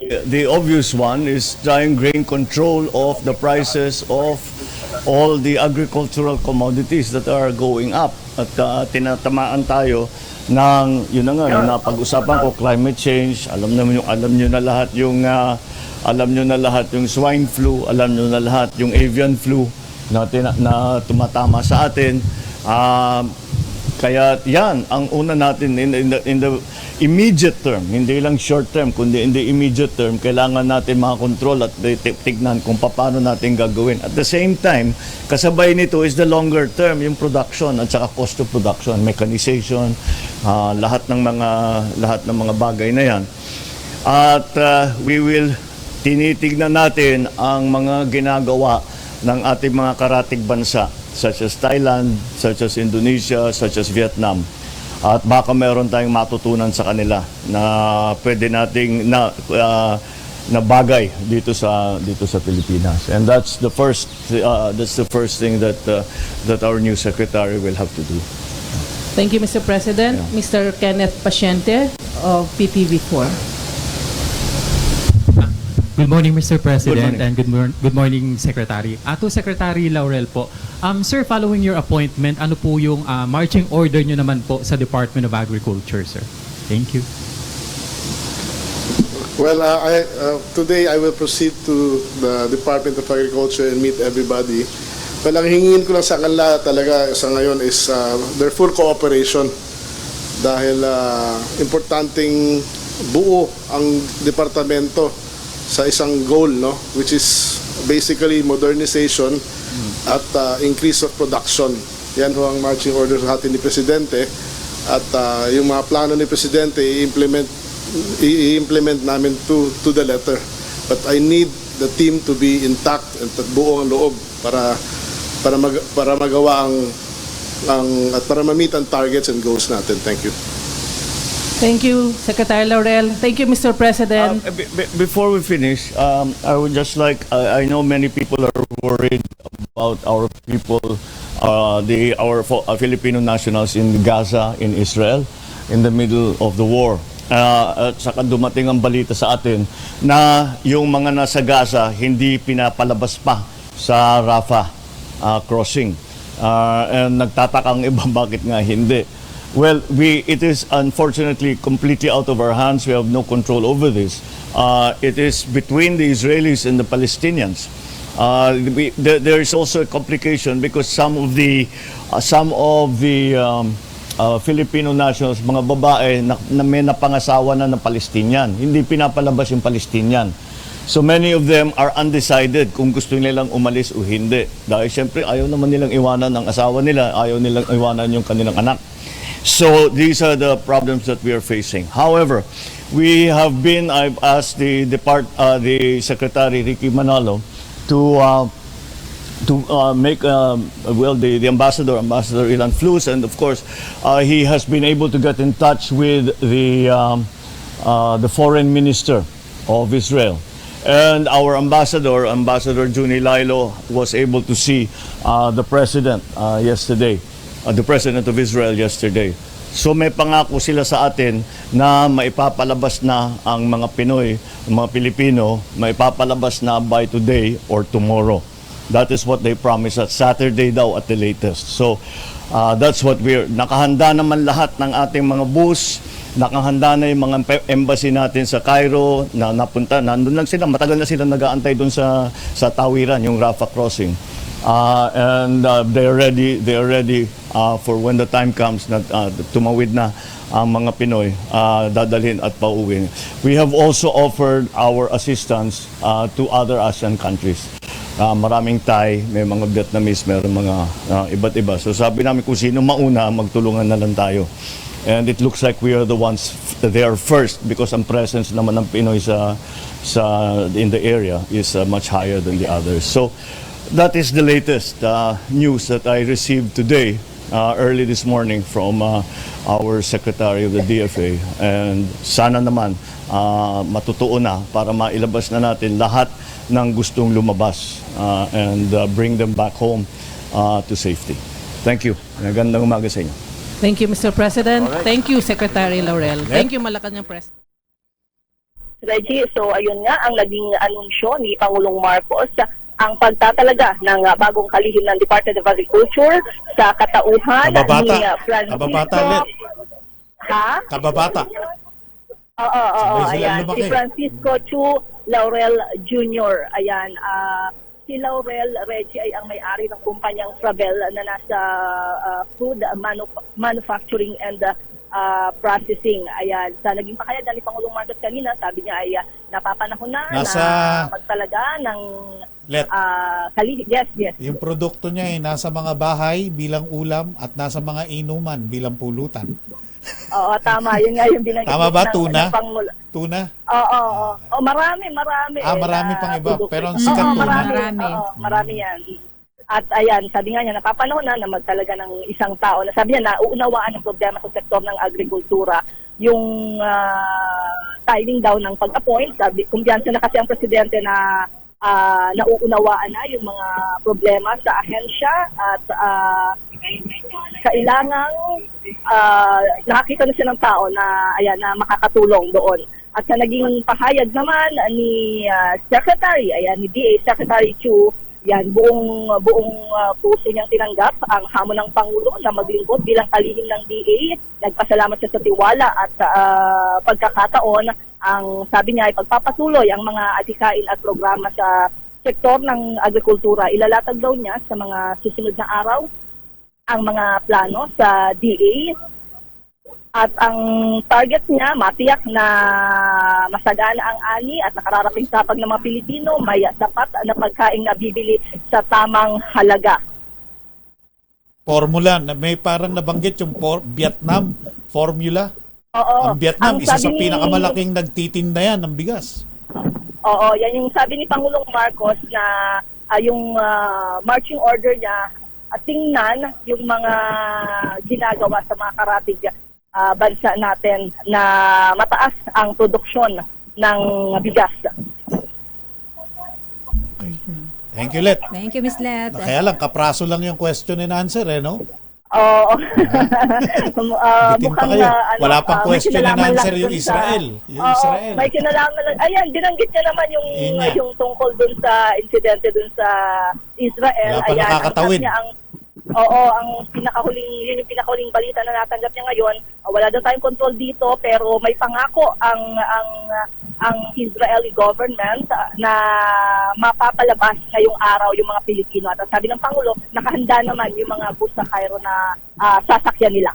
The obvious one is trying gain control of the prices of all the agricultural commodities that are going up. At tinatamaan tayo ng, yun na nga, yung napag-usapan ko, climate change. Alam nyo na lahat yung swine flu, alam nyo na lahat yung avian flu na tumatama sa atin. Kaya yan, ang una natin in the immediate term, hindi lang short term, kundi in the immediate term, kailangan natin makakontrol at tignan kung paano natin gagawin. At the same time, kasabay nito is the longer term, yung production at saka cost of production, mechanization, lahat ng mga bagay na yan. At tinitignan natin ang mga ginagawa ng ating mga karatig bansa, such as Thailand, such as Indonesia, such as Vietnam. At baka meron tayong matutunan sa kanila na pwede nating na bagay dito sa Pilipinas. And that's the first thing that our new secretary will have to do. Thank you, Mr. President. Yeah. Mr. Kenneth Paciente of PTV4. Good morning, Mr. President, Good morning. and good morning, Secretary. To Secretary Laurel po, sir, following your appointment, ano po yung marching order nyo naman po sa Department of Agriculture, sir? Thank you. Well, today I will proceed to the Department of Agriculture and meet everybody. Well, ang hingin ko lang sa kanila talaga sa ngayon is their full cooperation dahil importanteng buo ang departamento sa isang goal, no, which is basically modernization at increase of production. Yan ho ang marching order sa atin ni Presidente at yung mga plano ni Presidente i-implement namin to the letter. But I need the team to be intact at buo ang loob para magawa at para ma-meet ang targets and goals natin. Thank you. Thank you, Secretary Laurel. Thank you, Mr. President. Before we finish, I would just like, I know many people are worried about our people, our Filipino nationals in Gaza, in Israel, in the middle of the war. At saka dumating ang balita sa atin na yung mga nasa Gaza hindi pinapalabas pa sa Rafah crossing. And nagtatakang iba bakit nga hindi. Well, it is unfortunately completely out of our hands. We have no control over this. It is between the Israelis and the Palestinians. There is also a complication because some of the Filipino nationals, mga babae na may napangasawa na ng Palestinian. Hindi pinapalabas yung Palestinian. So many of them are undecided kung gusto nilang umalis o hindi. Dahil siyempre ayaw naman nilang iwanan ang asawa nila, ayaw nilang iwanan yung kanilang anak. So these are the problems that we are facing. However, I've asked the Secretary Ricky Manalo to make the ambassador Ilan Flus, and of course he has been able to get in touch with the foreign minister of Israel, and our ambassador Juni Lailo, was able to see the president yesterday, the president of Israel yesterday. So may pangako sila sa atin na maipapalabas na ang mga Pinoy, mga Pilipino, maipapalabas na by today or tomorrow. That is what they promised us, Saturday daw at the latest. So that's what nakahanda naman lahat ng ating mga bus, nakahanda na yung mga embassy natin sa Cairo na napunta, nandun lang sila, matagal na sila nag-aantay doon sa tawiran, yung Rafah crossing. And they are ready for when the time comes na tumawid na ang mga Pinoy, dadalhin at pauwi. We have also offered our assistance to other ASEAN countries. Maraming Thai, may mga Vietnamese, may mga iba't iba. So sabi namin kung sino mauna, magtulungan na lang tayo. And it looks like we are the ones there first because ang presence naman ng Pinoy in the area is much higher than the others. So that is the latest news that I received today, early this morning from our Secretary of the DFA. And sana naman matutuo na para mailabas na natin lahat ng gustong lumabas and bring them back home to safety. Thank you. Magandang umaga sa inyo. Thank you, Mr. President. Thank you, Secretary Laurel. Thank you, Malacanang Press. Reggie, so ayun nga ang naging anunsyo ni Pangulong Marcos, ang pagtatalaga ng bagong kalihim ng Department of Agriculture sa katauhan ni Francisco. Kababata ulit. Ha? Kababata. Oo, ayan. Si Francisco Chu Laurel Jr. Ayan, si Laurel Reggie ay ang may-ari ng kumpanyang Fravel na nasa food manufacturing and processing. Ayan, sa naging pakayag ni Pangulong Marcos kanina, sabi niya ay napapanahon na magtalaga ng kalihim. Yes. Yung produkto niya ay nasa mga bahay bilang ulam at nasa mga inuman bilang pulutan. Oo, tama. Yun nga yung binanggit. Tama ba? Tuna? Oo. Marami. Marami pang iba. Pero ang sikat tuna. Marami yan. At ayan, sabi nga niya, napapanahon na magtalaga ng isang tao na sabi niya, nauunawaan ang problema sa sektor ng agrikultura. Yung timing daw ng pag-appoint, sabi, kumpiyansa na kasi ang presidente na nauunawaan na yung mga problema sa ahensya at kailangang nakakita na siya ng tao na makakatulong doon. At sa naging pahayag naman ni ni DA Secretary Chu, buong puso niyang tinanggap ang hamon ng Pangulo na maglingkod bilang kalihim ng DA. Nagpasalamat siya sa tiwala at pagkakataon. Ang sabi niya ay pagpapatuloy ang mga adhikain at programa sa sektor ng agrikultura. Ilalatag daw niya sa mga susunod na araw ang mga plano sa DA. At ang target niya, matiyak na masagana ang ani at nakararating sapag ng mga Pilipino, may sapat na pagkain na bibili sa tamang halaga. Formula, may parang nabanggit yung Vietnam formula. Oo. Ang Vietnam, isa sa pinakamalaking nagtitinda yan ng bigas. Oo, yan yung sabi ni Pangulong Marcos na yung marching order niya, tingnan yung mga ginagawa sa mga karatig bansa natin na mataas ang produksyon ng bigas. Okay. Thank you, Let. Thank you, Ms. Let. Kaya lang, kapraso lang yung question and answer, no? Oo. Mukhang wala pang question and answer yung Israel. Israel. May kinalaman lang. Ayan, binanggit niya naman yung tungkol dun sa insidente dun sa Israel. Wala pa nakakatawid. Ang pinakahuling balita na natanggap niya ngayon, wala daw tayong control dito pero may pangako ang Israeli government na mapapalabas ngayong araw yung mga Pilipino. At sabi ng Pangulo, nakahanda naman yung mga bus sa Cairo na sasakyan nila.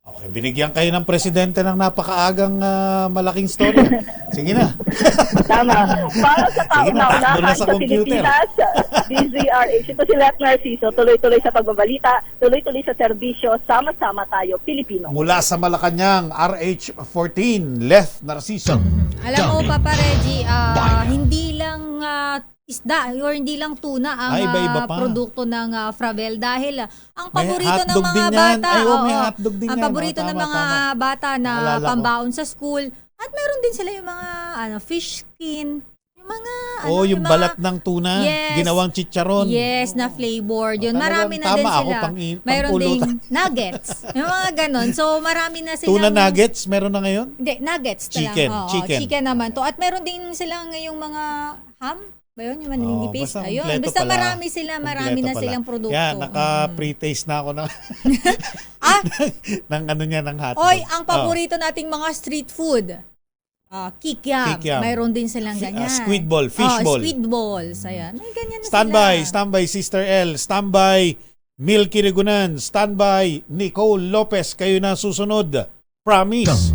Okay. Binigyan kayo ng presidente ng napakaagang malaking story. Sige na. Tama. Para sa Sige na, takbo na kauna-unahan sa sa computer. Pilipinas, DZRH. Ito si Let Narciso, tuloy-tuloy sa pagbabalita, tuloy-tuloy sa serbisyo, sama-sama tayo, Pilipino. Mula sa Malacanang, RH14, Leth Narciso. Alam mo, Papa Reggie, hindi lang isda or hindi lang tuna ang iba-iba pa. produkto ng Fravel dahil ang May paborito ng hotdog mga din yan. bata, Ay, oo, may hotdog din ang yan. paborito ng Tama, mga tama. bata na Naalala ko. pambaon sa school at meron din sila yung mga fish skin, yung mga Yung mga- balat ng tuna, Yes. ginawang chicharon. Yes, na flavored yun. Marami na Talagang din tama ako, sila. Mayroon pangpulutan. ding nuggets. Yung mga ganon. So, marami na silang... Tuna nuggets, meron na ngayon? Hindi, nuggets. Chicken, Oo, chicken. chicken naman to. At meron din silang ngayong mga ham. Ba yun? Yung maninipis. basta Ayun. kompleto Basta pala. marami Kompleto na pala. silang produkto. Yan, naka-pre-taste na ako ng, ng ano niya, ng hotdog. Oy, ang paborito nating mga street food. Kikiam. Kikiam. Mayroon din silang ganyan. Squid ball, fish ball. Squid balls. Ayan. May ganyan na Standby, sila. standby Sister L, standby Milky Rigunan, standby Nicole Lopez, kayo na susunod. Promise.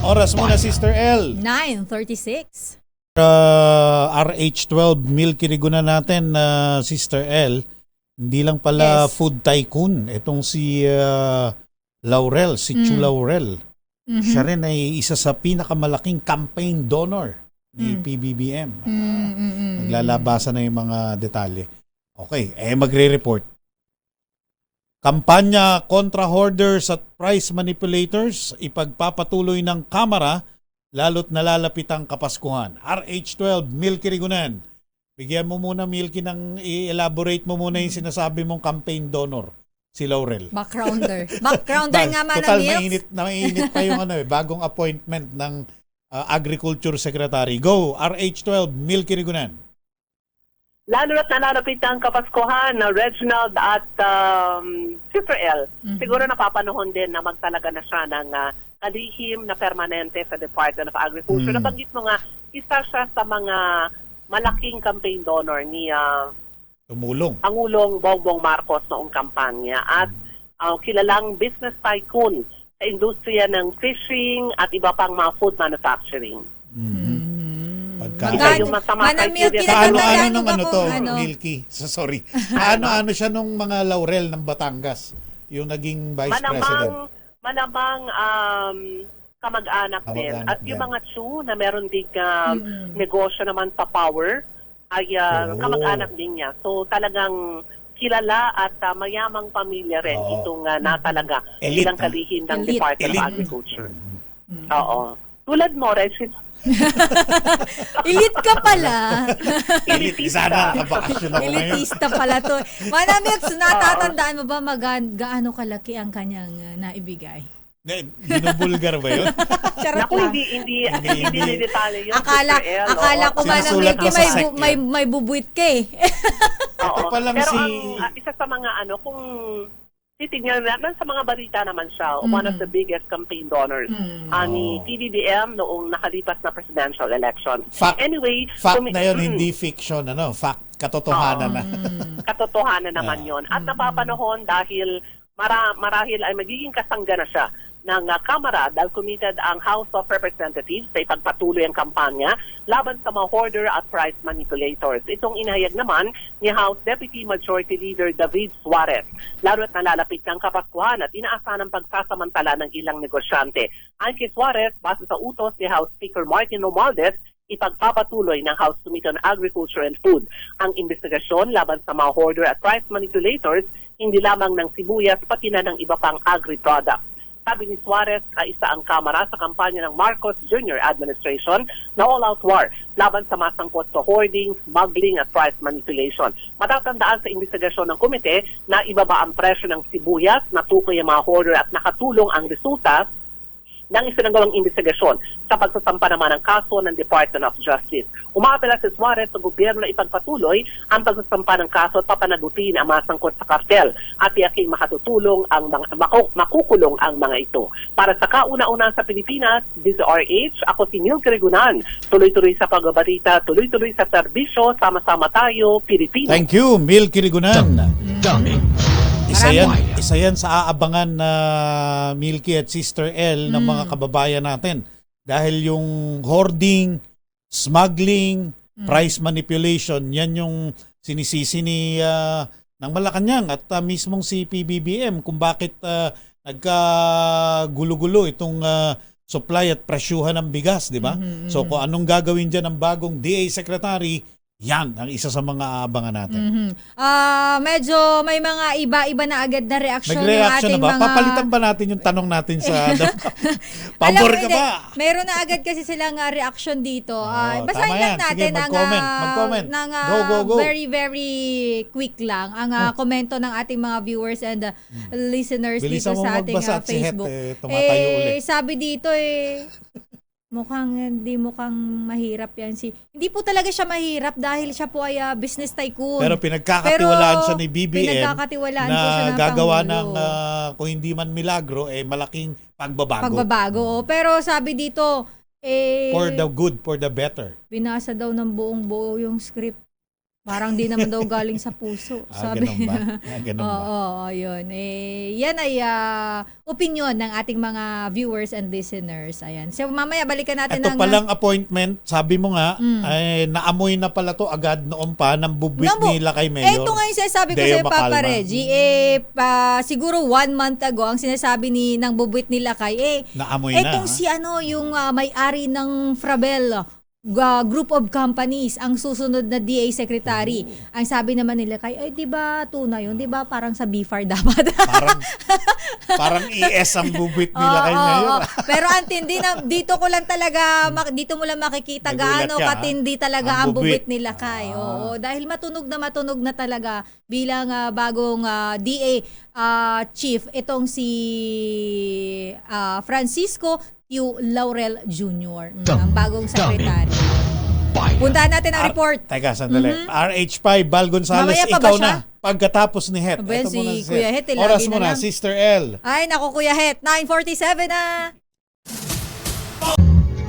Oras muna Sister L. 9:36. RH12 Milky Rigunan natin, Sister L. Hindi lang pala Yes. food tycoon. Itong si Laurel, si Chu Laurel. Mhm. Siya rin ay isa sa pinakamalaking campaign donor ni PBBM. Naglalabasan na yung mga detalye. Okay, magre-report. Kampanya kontra hoarders at price manipulators, ipagpapatuloy ng Kamara lalo't nalalapit ang Kapaskuhan. RH12, Milky Rigunan. Bigyan mo muna, Milky, i-elaborate mo muna yung sinasabi mong campaign donor, si Laurel. Backgrounder. Backgrounder nga man Total, ang Milks. mainit pa yung bagong appointment ng Agriculture Secretary. Go, RH12, Milky Rigunan. Lalo na't nalalapit ang Kapaskuhan na Reginald at Sister L. Siguro napapanahon din na magtalaga na siya ng kalihim na permanente sa Department of Agriculture. Nabanggit mo nga, isa siya sa mga malaking campaign donor ni Tumulong. Pangulong Bongbong Marcos noong kampanya at kilalang business tycoon sa industriya ng fishing at iba pang mga food manufacturing. Isa yung masama criteria sa Kaano-ano nung ba ano kung to, ano? Milky? Sorry. Kaano-ano siya nung mga Laurel ng Batangas? Yung naging Vice President. Malamang kamag-anak din. Kamag-anak At yung din. mga Chu na meron ding negosyo naman sa power ay kamag-anak din niya. So talagang kilala at mayamang pamilya rin itong natalaga Elite, bilang kalihim ng Elite. Department of Agriculture. Oo. Tulad mo, Regis. Elite ka pala. Sana nakabakasyon ako ngayon. Elitista pala to. Manamix, natatandaan mo ba gaano kalaki ang kanyang naibigay? Binubulgar ba yun? Charot Naku, lang. hindi detalye yun. Akala ko Sinusulat Milky mo sa sec may bubuit ka eh. Oo. Ito pa lang Pero si... ang isa sa mga kung titignan natin sa mga balita naman siya, one of the biggest campaign donors ni PBBM noong nakalipas na presidential election. Fact Anyway, na yun, hindi fiction. Fact, katotohanan na. Katotohanan naman yon. At napapanahon dahil marahil ay magiging kasangga na siya ng Kamara dahil committed ang House of Representatives sa ipagpatuloy ang kampanya laban sa mga hoarder at price manipulators. Itong inahayag naman ni House Deputy Majority Leader David Suarez. Lalo at nalalapit ng Kapaskuhan at inaasahan ang pagsasamantala ng ilang negosyante. Ayon kay Suarez, base sa utos ni House Speaker Martin Romualdez, ipagpapatuloy ng House Committee on Agriculture and Food ang investigasyon laban sa mga hoarder at price manipulators, hindi lamang ng sibuyas pati na ng iba pang agri-products. Sabi ni Suarez, isa ang Kamara sa kampanya ng Marcos Jr. administration na all-out war laban sa masangkot sa hoarding, smuggling at price manipulation. Matatandaan sa investigasyon ng komite na ibaba ang presyo ng sibuyas, natukoy ang mga hoarder at nakatulong ang resulta ng isinagawang investigasyon sa pagsasampa naman ng kaso ng Department of Justice. Umaapela si Suarez sa gobyerno na ipagpatuloy ang pagsasampa ng kaso at papanagutin ang mga sangkot sa kartel at tiyaking makatutulong makukulong ang mga ito. Para sa kauna-una sa Pilipinas, DZRH, ako si Milky Rigunan. Tuloy-tuloy sa pagbabalita, tuloy-tuloy sa serbisyo, sama-sama tayo, Pilipino. Thank you, Milky Rigunan. Isa yan sa aabangan na Milky at Sister L ng mga kababayan natin. Dahil yung hoarding, smuggling, price manipulation, yan yung sinisisi ng Malacanang at mismong si PBBM kung bakit nagkagulo-gulo itong supply at presyuhan ng bigas, di ba? So kung anong gagawin dyan ng bagong DA Secretary, yan ang isa sa mga aabangan natin. Medyo may mga iba-iba na agad na reaksyon ng Nag-reaction ating na ba? mga... Papalitan ba natin yung tanong natin sa pabor ka ba? Meron na agad kasi silang reaction dito. Basahin tama lang yan. natin Sige, mag-comment. go. Very, very quick lang ang komento ng ating mga viewers and listeners Bilisan dito mo sa ating magbasa at si Het, Facebook. tumatayo ulit. Sabi dito hindi mukhang mahirap yan hindi po talaga siya mahirap dahil siya po ay business tycoon. Pero pinagkakatiwalaan siya ni BBM pinagkakatiwalaan na po siya ng gagawa Pangulo. ng kung hindi man milagro, malaking pagbabago. Pero sabi dito, For the good, for the better. binasa daw ng buong-buo yung script. Parang di naman daw galing sa puso. Sabi. Ganun ba? Ganun ba? Oo, yun. Yan ay opinion ng ating mga viewers and listeners. Ayan. So mamaya balikan natin Ito palang appointment, sabi mo nga, ay naamoy na pala to agad noon pa ng bubwit nila kay Mayor. Ito nga yung sinasabi ko sa'yo, Papa Reggie. Siguro 1 month ago, ang sinasabi ng bubwit nila kay, naamoy na. Etong si yung may-ari ng Frabel, group of companies ang susunod na DA secretary. Ang sabi naman nila kay, di ba tuna yun? Di ba parang sa BFAR dapat? parang ES ang bubwit nila kay Mayor. Pero antindi na dito ko lang talaga dito mo lang makikita gaano katindi talaga ang bubwit nila kay. Dahil matunog na talaga bilang bagong DA chief itong si Francisco Laurel Jr. Ang bagong secretary. Puntahan natin ang report. Teka, sandali. RH5, Val Gonzales, Mamaya pa ikaw ba siya? na. Pagkatapos ni Het. Ito Si muna Kuya Het, oras lagi mo na na, lang. Sister L. Ay, naku Kuya Het, 9:47 na.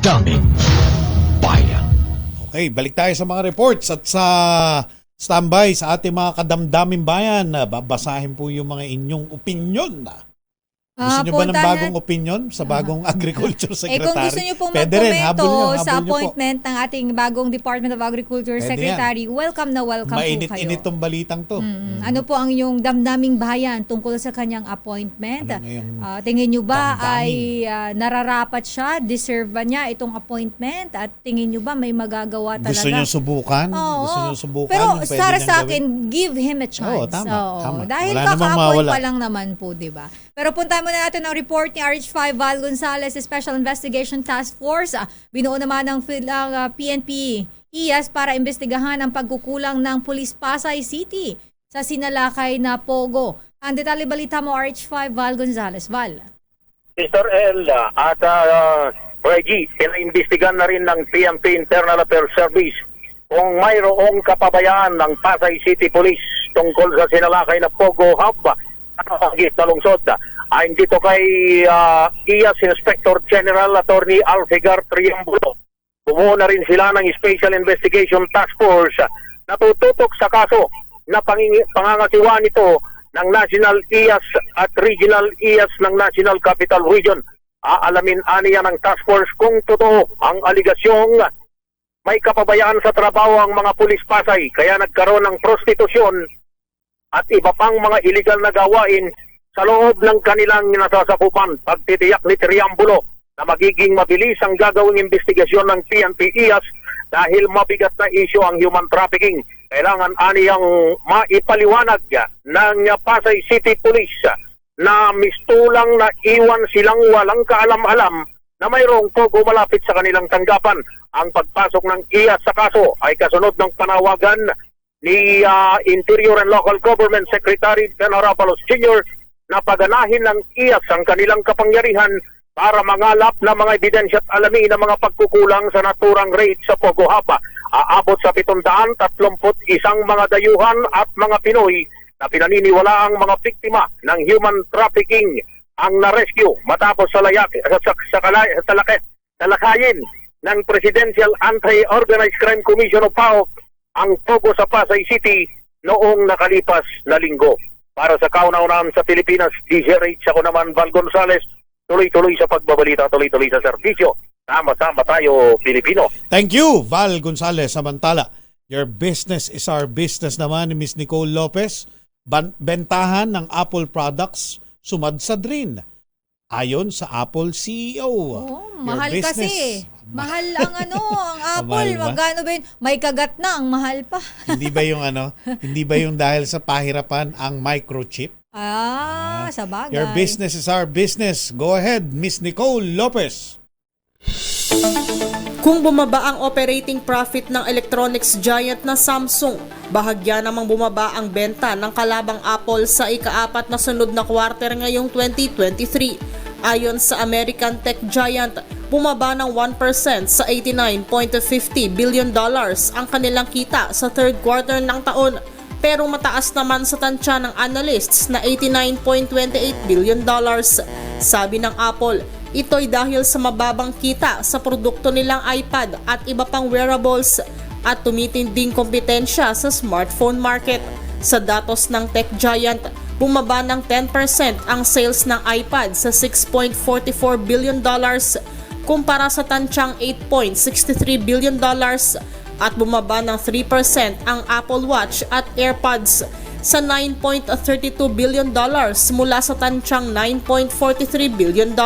Daming bayan. Okay, balik tayo sa mga reports at sa standby sa ating mga kadamdaming bayan. Babasahin po yung mga inyong opinion. Gusto nyo ba ng bagong opinion sa bagong agriculture secretary? Kung gusto nyo pong Pwede rin, magkomento sa habol nyo po. appointment ng ating bagong Department of Agriculture Pwede Secretary, welcome na welcome po kayo. Mainit-init tong balitang to. Ano po ang iyong damdaming bayan tungkol sa kanyang appointment? Tingin nyo ba ay nararapat siya? Deserve ba niya itong appointment? At tingin nyo ba may magagawa talaga? Gusto nyo subukan? Oo. Gusto nyo subukan? Pero yung pwede para niyang sa gawin? akin, give him a chance. Tama. Dahil Wala namang kaka-appoint mawala. pa lang naman po, di ba? Pero puntahan muna natin ang report ni RH5 Val Gonzales Special Investigation Task Force. Binuo naman ng PNP IAS para imbestigahan ang pagkukulang ng Police Pasay City sa sinalakay na Pogo. Ang detalye balita mo, RH5 Val Gonzales. Val. Mr. L at Reggie, pinaimbestigan na rin ng PNP Internal Affairs Service kung mayroong kapabayaan ng Pasay City Police tungkol sa sinalakay na Pogo Hub na lungsod. Ayon dito kay IAS Inspector General Attorney Alfigar Triambulo, bumuo na rin sila ng Special Investigation Task Force na tututok sa kaso na pangangasiwa nito ng National IAS at Regional IAS ng National Capital Region. Aalamin aniya ng task force kung totoo ang aligasyong may kapabayaan sa trabaho ang mga pulis Pasay kaya nagkaroon ng prostitusyon at iba pang mga illegal na gawain sa loob ng kanilang nasasakupan. Pagtitiyak ni Triambulo na magiging mabilis ang gagawing investigasyon ng PNP IAS dahil mabigat na issue ang human trafficking. Kailangan aniyang maipaliwanag ng Pasay City Police na mistulang na iwan silang walang kaalam-alam na mayroong pogo malapit sa kanilang tanggapan. Ang pagpasok ng IAS sa kaso ay kasunod ng panawagan ni Interior and Local Government Secretary Ben Harapalos Jr. na paganahin ng IAS ang kanilang kapangyarihan para mangalap na mga ebidensya at alamin ng mga pagkukulang sa naturang rate sa Pogo Hub. Aabot sa 731 mga dayuhan at mga Pinoy na pinaniniwala ang mga biktima ng human trafficking ang na-rescue matapos sa talakayin ng Presidential Anti-Organized Crime Commission o PAOK ang Pogo sa Pasay City noong nakalipas na linggo. Para sa kauna-unahan sa Pilipinas, DZRH, ako naman Val Gonzales, tuloy-tuloy sa pagbabalita, tuloy-tuloy sa serbisyo. Sama-sama tayo, Pilipino. Thank you, Val Gonzales. Samantala, your business is our business naman ni Miss Nicole Lopez. Bentahan ng Apple products sumadsad rin. Ayon sa Apple CEO. Mahal kasi. Mahal ang ang Apple. Magkano ba yun? May kagat na, ang mahal pa. Hindi ba yung hindi ba yung dahil sa pahirapan ang microchip? Sa bagay. Your business is our business. Go ahead, Miss Nicole Lopez. Kung bumaba ang operating profit ng electronics giant na Samsung, bahagya namang bumaba ang benta ng kalabang Apple sa ika-4 na sunod na quarter ngayong 2023. Ayon sa American tech giant, bumaba ng 1% sa $89.50 billion ang kanilang kita sa third quarter ng taon, pero mataas naman sa tansya ng analysts na $89.28 billion. Sabi ng Apple, ito'y dahil sa mababang kita sa produkto nilang iPad at iba pang wearables at tumitinding kompetensya sa smartphone market. Sa datos ng tech giant, bumaba ng 10% ang sales ng iPad sa $6.44 billion kumpara sa tansyang $8.63 billion at bumaba ng 3% ang Apple Watch at AirPods sa $9.32 billion mula sa tansyang $9.43 billion.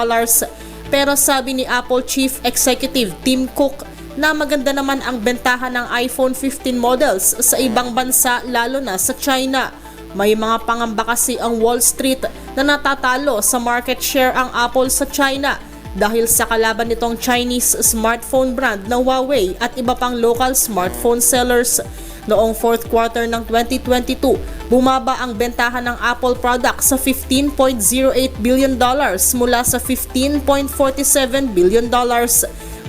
Pero sabi ni Apple Chief Executive Tim Cook na maganda naman ang bentahan ng iPhone 15 models sa ibang bansa lalo na sa China. May mga pangamba kasi ang Wall Street na natatalo sa market share ang Apple sa China dahil sa kalaban nitong Chinese smartphone brand na Huawei at iba pang local smartphone sellers. Noong fourth quarter ng 2022, bumaba ang bentahan ng Apple product sa $15.08 billion mula sa $15.47 billion.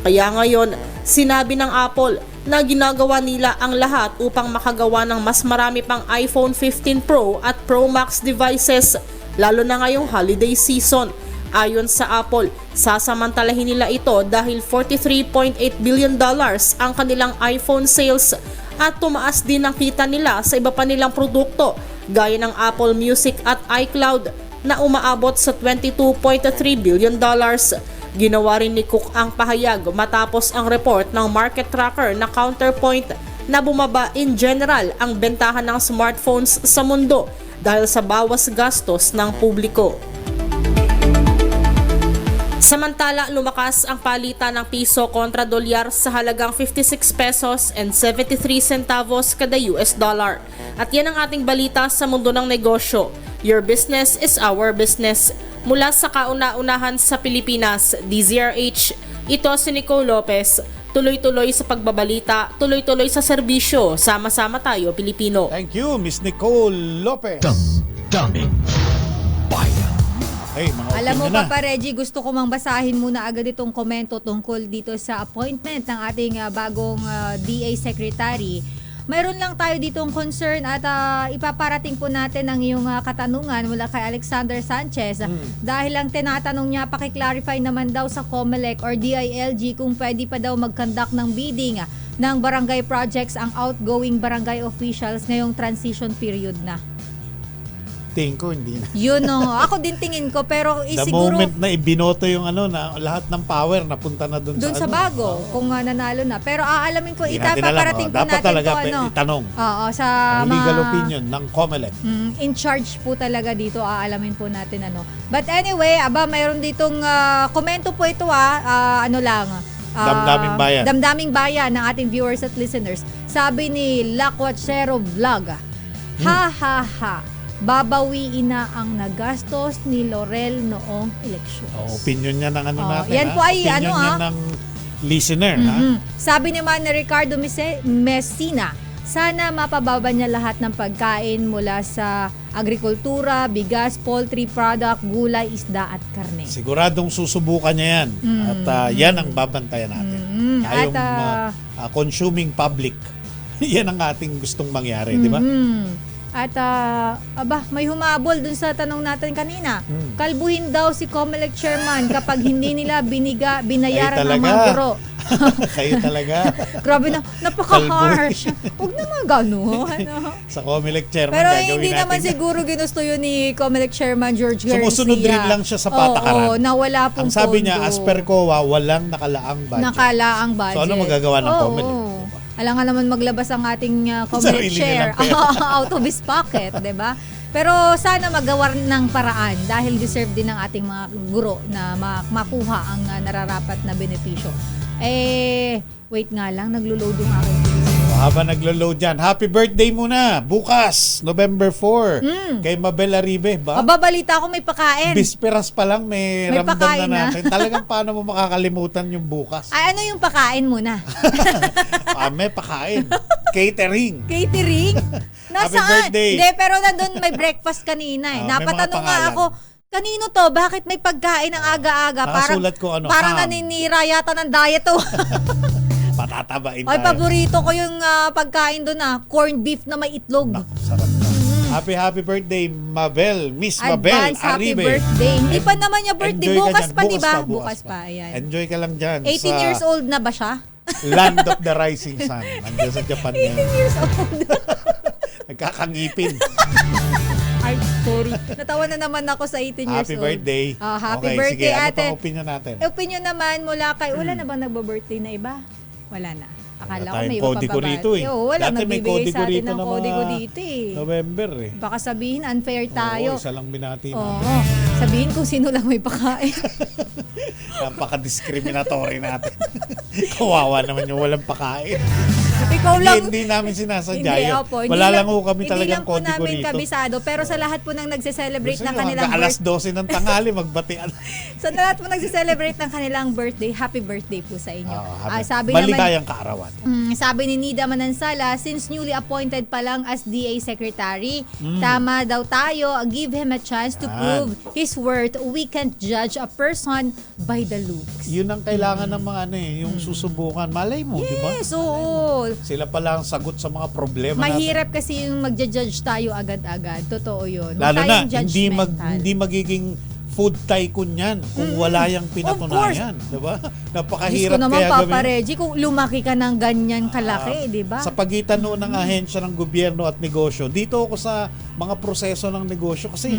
Kaya ngayon, sinabi ng Apple na ginagawa nila ang lahat upang makagawa ng mas marami pang iPhone 15 Pro at Pro Max devices, lalo na ngayong holiday season. Ayon sa Apple, sasamantalahin nila ito dahil $43.8 billion ang kanilang iPhone sales at tumaas din ang kita nila sa iba pa nilang produkto gaya ng Apple Music at iCloud na umaabot sa $22.3 billion. Ginawa rin ni Cook ang pahayag matapos ang report ng market tracker na Counterpoint na bumaba in general ang bentahan ng smartphones sa mundo dahil sa bawas gastos ng publiko. Samantala, lumakas ang palitan ng piso kontra dolyar sa halagang 56 pesos and 73 centavos kada US dollar. At yan ang ating balita sa mundo ng negosyo. Your business is our business. Mula sa kauna-unahan sa Pilipinas, DZRH, ito si Nicole Lopez. Tuloy-tuloy sa pagbabalita, tuloy-tuloy sa serbisyo. Sama-sama tayo, Pilipino. Thank you, Miss Nicole Lopez. Damdamin Bayan. Hey, mga Alam mo opinion pa, Reggie, gusto ko mang basahin muna agad itong komento tungkol dito sa appointment ng ating bagong DA Secretary. Mayroon lang tayo ditong concern at ipaparating po natin ang iyong katanungan mula kay Alexander Sanchez. Dahil lang tinatanong niya, pakiclarify naman daw sa COMELEC or DILG kung pwede pa daw mag-conduct ng bidding ng barangay projects ang outgoing barangay officials ngayong transition period na. Tingin ko, hindi na. Yun ako din tingin ko, pero The siguro moment na ibinoto yung na lahat ng power napunta na doon sa bago, kung nanalo na. Pero aalamin ko, Hindi natin itapaparating alam. po Dapat natin talaga to, itanong. Oo, sa ang legal opinion ng COMELEC. In charge po talaga dito, aalamin po natin But anyway, mayroon ditong komento po ito Damdaming Bayan. Damdaming Bayan ng ating viewers at listeners. Sabi ni Lakwachero Vlog, ha ha ha. Babawiin na ang nagastos ni Laurel noong eleksyon. Opinion niya ng natin. Yan po ay opinion niya ng listener. Sabi naman ni Ricardo Messina, sana mapababa niya lahat ng pagkain mula sa agrikultura, bigas, poultry product, gulay, isda at karne. Siguradong susubukan niya yan. At yan ang babantayan natin. Yung consuming public. Yan ang ating gustong mangyari, di ba? At may humabol dun sa tanong natin kanina. Kalbuhin daw si COMELEC chairman kapag hindi nila binayaran ng mga guro. Kayo talaga. Grabe na, napaka-harsh. Huwag naman gano'n. Sa Comelec chairman Pero gagawin hindi natin. naman siguro ginusto yun ni Comelec Chairman George Garcia. Sumusunod rin lang siya sa patakaran. Oo, na wala pong Ang sabi niya, pondo. as per COA, walang nakalaang budget. Nakalaang budget. So ano magagawa ng Oo, Comelec? oo. Alam nga naman maglabas ang ating Comelec Sarili share nilang pera. out of his pocket, 'di ba? Pero sana magawa ng paraan dahil deserve din ng ating mga guro na makuha ang nararapat na benepisyo. Wait nga lang, naglo-load yung aking Habang naglo-load dyan, happy birthday muna. Bukas, November 4. Kay Mabel Aribe, ba? Mababalita ko may pakain. Bisperas pa lang, may ramdam pakain na na. natin. Talagang paano mo makakalimutan yung bukas? Ay, ano yung pakain muna? May pakain. Catering. Catering? Happy birthday. Hindi, pero nandun may breakfast kanina eh. May mga Napatanong nga pangalan. ako, kanino to? Bakit may pagkain ng aga-aga? Parang, Nakasulat ko ano, parang ham. naninira yata ng diet to. Patatabain Ay, tayo. paborito ko yung pagkain doon corned beef na may itlog. Sarap na. Happy birthday, Mabel. Miss Mabel Advance happy Aribe. birthday. Hindi pa naman niya birthday. Enjoy ka Bukas dyan. pa, di ba? Bukas Bukas pa. Ayan. Enjoy ka lang dyan. 18 years old na ba siya? Land of the Rising Sun. Nandiyan sa Japan 18 ngayon. years old. Nagkakangipin. Ay, sorry. Natawa na naman ako sa 18 years Happy old. birthday. Happy Okay, birthday, sige. Ano ate. pang opinion natin? Opinion naman mula kay, wala na bang nagbo-birthday na iba? Wala na. Akala ko may iba Kodi ko pa rito eh. Wala, Dati may nagbibigay kodi sa ko atin rito ng na kodi ko mga dito eh. November eh. Baka sabihin unfair tayo. Oo, isa lang binati Oo. natin. Sabihin kung sino lang may pakain. Napaka-discriminatory natin. Kawawa naman yung walang pakain. Ikaw lang. Hindi namin sinasadya Hindi, yun. opo. Hindi Wala lang lang- ho kami talagang Hindi lang po kodi ko namin rito. kabisado. Pero sa lahat po ng nagse-celebrate Gusto ng nyo, kanilang hanggang alas 12 ng tanghali, magbatian. Sa lahat po nagse-celebrate ng kanilang birthday, happy birthday po sa inyo. Sabi Maligayang kaarawan. Sabi ni Nida Manansala, since newly appointed pa lang as DA Secretary, tama daw tayo, give him a chance to prove his worth. We can't judge a person by the looks. Yun ang kailangan ng mga yung susubukan. Malay mo, di ba? Yes, oo. Sila pala ang sagot sa mga problema Mahirap kasi yung magja-judge tayo agad-agad. Totoo yun. Huwag Lalo na, tayong judgmental. hindi magiging food tycoon yan kung wala yung pinatunayan. Di ba? Napakahirap Diyos ko naman, kaya Papa gawin. Reggie, kung lumaki ka ng ganyan kalaki, di ba? Sa pagitan noon ng ahensya ng gobyerno at negosyo, dito ako sa mga proseso ng negosyo kasi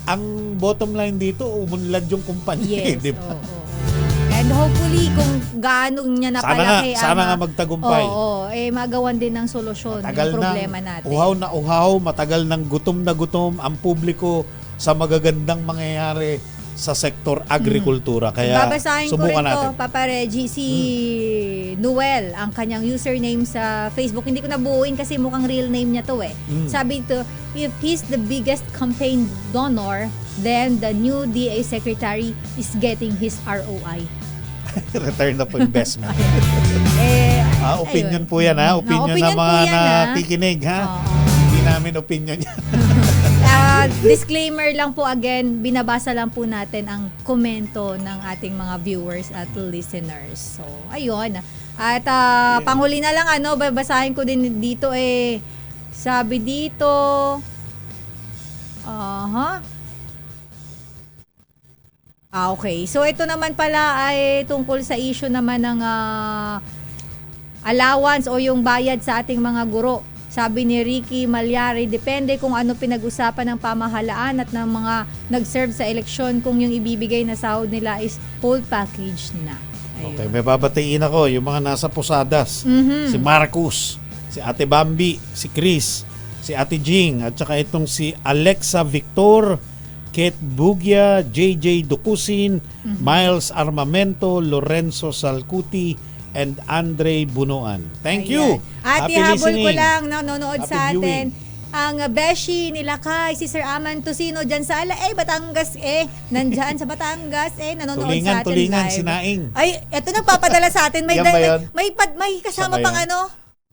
ang bottom line dito, umunlad yung kumpanya. Yes, di ba? oo. And hopefully, kung gaano niya napalaki Sana nga magtagumpay. Oo, magawan din ng solusyon yung problema natin. Uhaw na uhaw, matagal ng gutom na gutom ang publiko sa magagandang mangyayari sa sektor agrikultura. Kaya Babasahin ko rin subukan natin. to, Papa Reggie, si Noel, ang kanyang username sa Facebook. Hindi ko nabuuin kasi mukhang real name niya to eh. Sabi to, if he's the biggest campaign donor, then the new DA Secretary is getting his ROI. Return of investment. Opinion ayun. po yan ha. Opinion Opinion ng po mga yan, ha? nakikinig ha. Hindi namin opinion yan. Disclaimer lang po again, binabasa lang po natin ang komento ng ating mga viewers at listeners. So, ayun. At panghuli na lang, babasahin ko din dito sabi dito, okay. So, ito naman pala ay tungkol sa issue naman ng allowance o yung bayad sa ating mga guro. Sabi ni Ricky Malyari, depende kung ano pinag-usapan ng pamahalaan at ng mga nag-serve sa eleksyon kung yung ibibigay na sahod nila is whole package na. Ayun. Okay, may babatiin ako. Yung mga nasa Posadas. Si Marcus, si Ate Bambi, si Chris, si Ate Jing, at saka itong si Alexa Victor, Kate Bugya, JJ Dukusin, Miles Armamento, Lorenzo Salcuti, and Andre Bunuan. Thank you. At Happy ihabol ko listening. lang, nanonood Happy sa atin, viewing. ang Beshi nila kay si Sir Aman Tosino dyan sa Batangas nandyan sa Batangas nanonood sa atin Tulingan, live. sinaing. Ay, eto nagpapadala sa atin. May, Yan ba yun? may kasama Siya ba pang yun?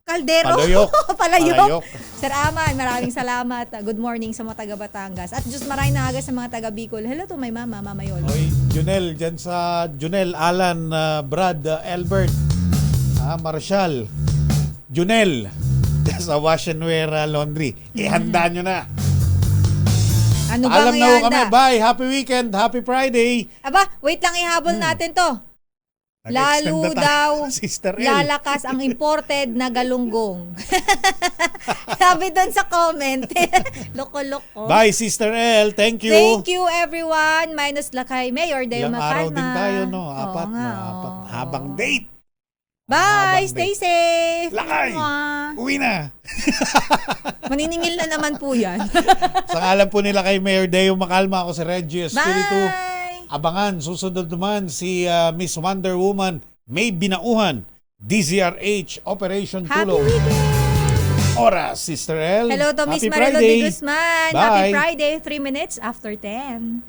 kaldero. Palayok. Palayok. Sir Aman, maraming salamat. Good morning sa mga taga Batangas. At Diyos maraming naaga sa mga taga Bicol. Hello to my mama, Mama Yolo. Oy, Junel, dyan sa Junel, Alan, Brad, Albert, Marshall, Junel, dyan sa Wash and Wear Laundry. Ihanda nyo na. Ano ba Alam na ho ihanda? kami. Bye. Happy weekend. Happy Friday. Aba, wait lang ihabol natin to. Nag-extend Lalo na tayo, daw Sister L. lalakas ang imported na galunggong. Sabi doon sa comment. Loko-loko. Bye, Sister L. Thank you. Thank you everyone. Minus lakay Mayor Dale Ilang araw Macalma. din tayo, no? Oo Apat nga, na apat. oo. Habang date. Bye! Habang Stay date. safe! Lakay! Mwah. Uwi na. Maniningil na naman po yan. Sa ngalan po nila kay Mayor Dale Macalma, ako si Reggie Espiritu. Bye! Abangan, susunod naman si Miss Wonder Woman May Binauhan, DZRH Operation Happy Tulong. weekend! Oras, Sister L. Hello to Miss Happy Marilo Friday. de Guzman. Bye. Happy Friday, 3 minutes after 10.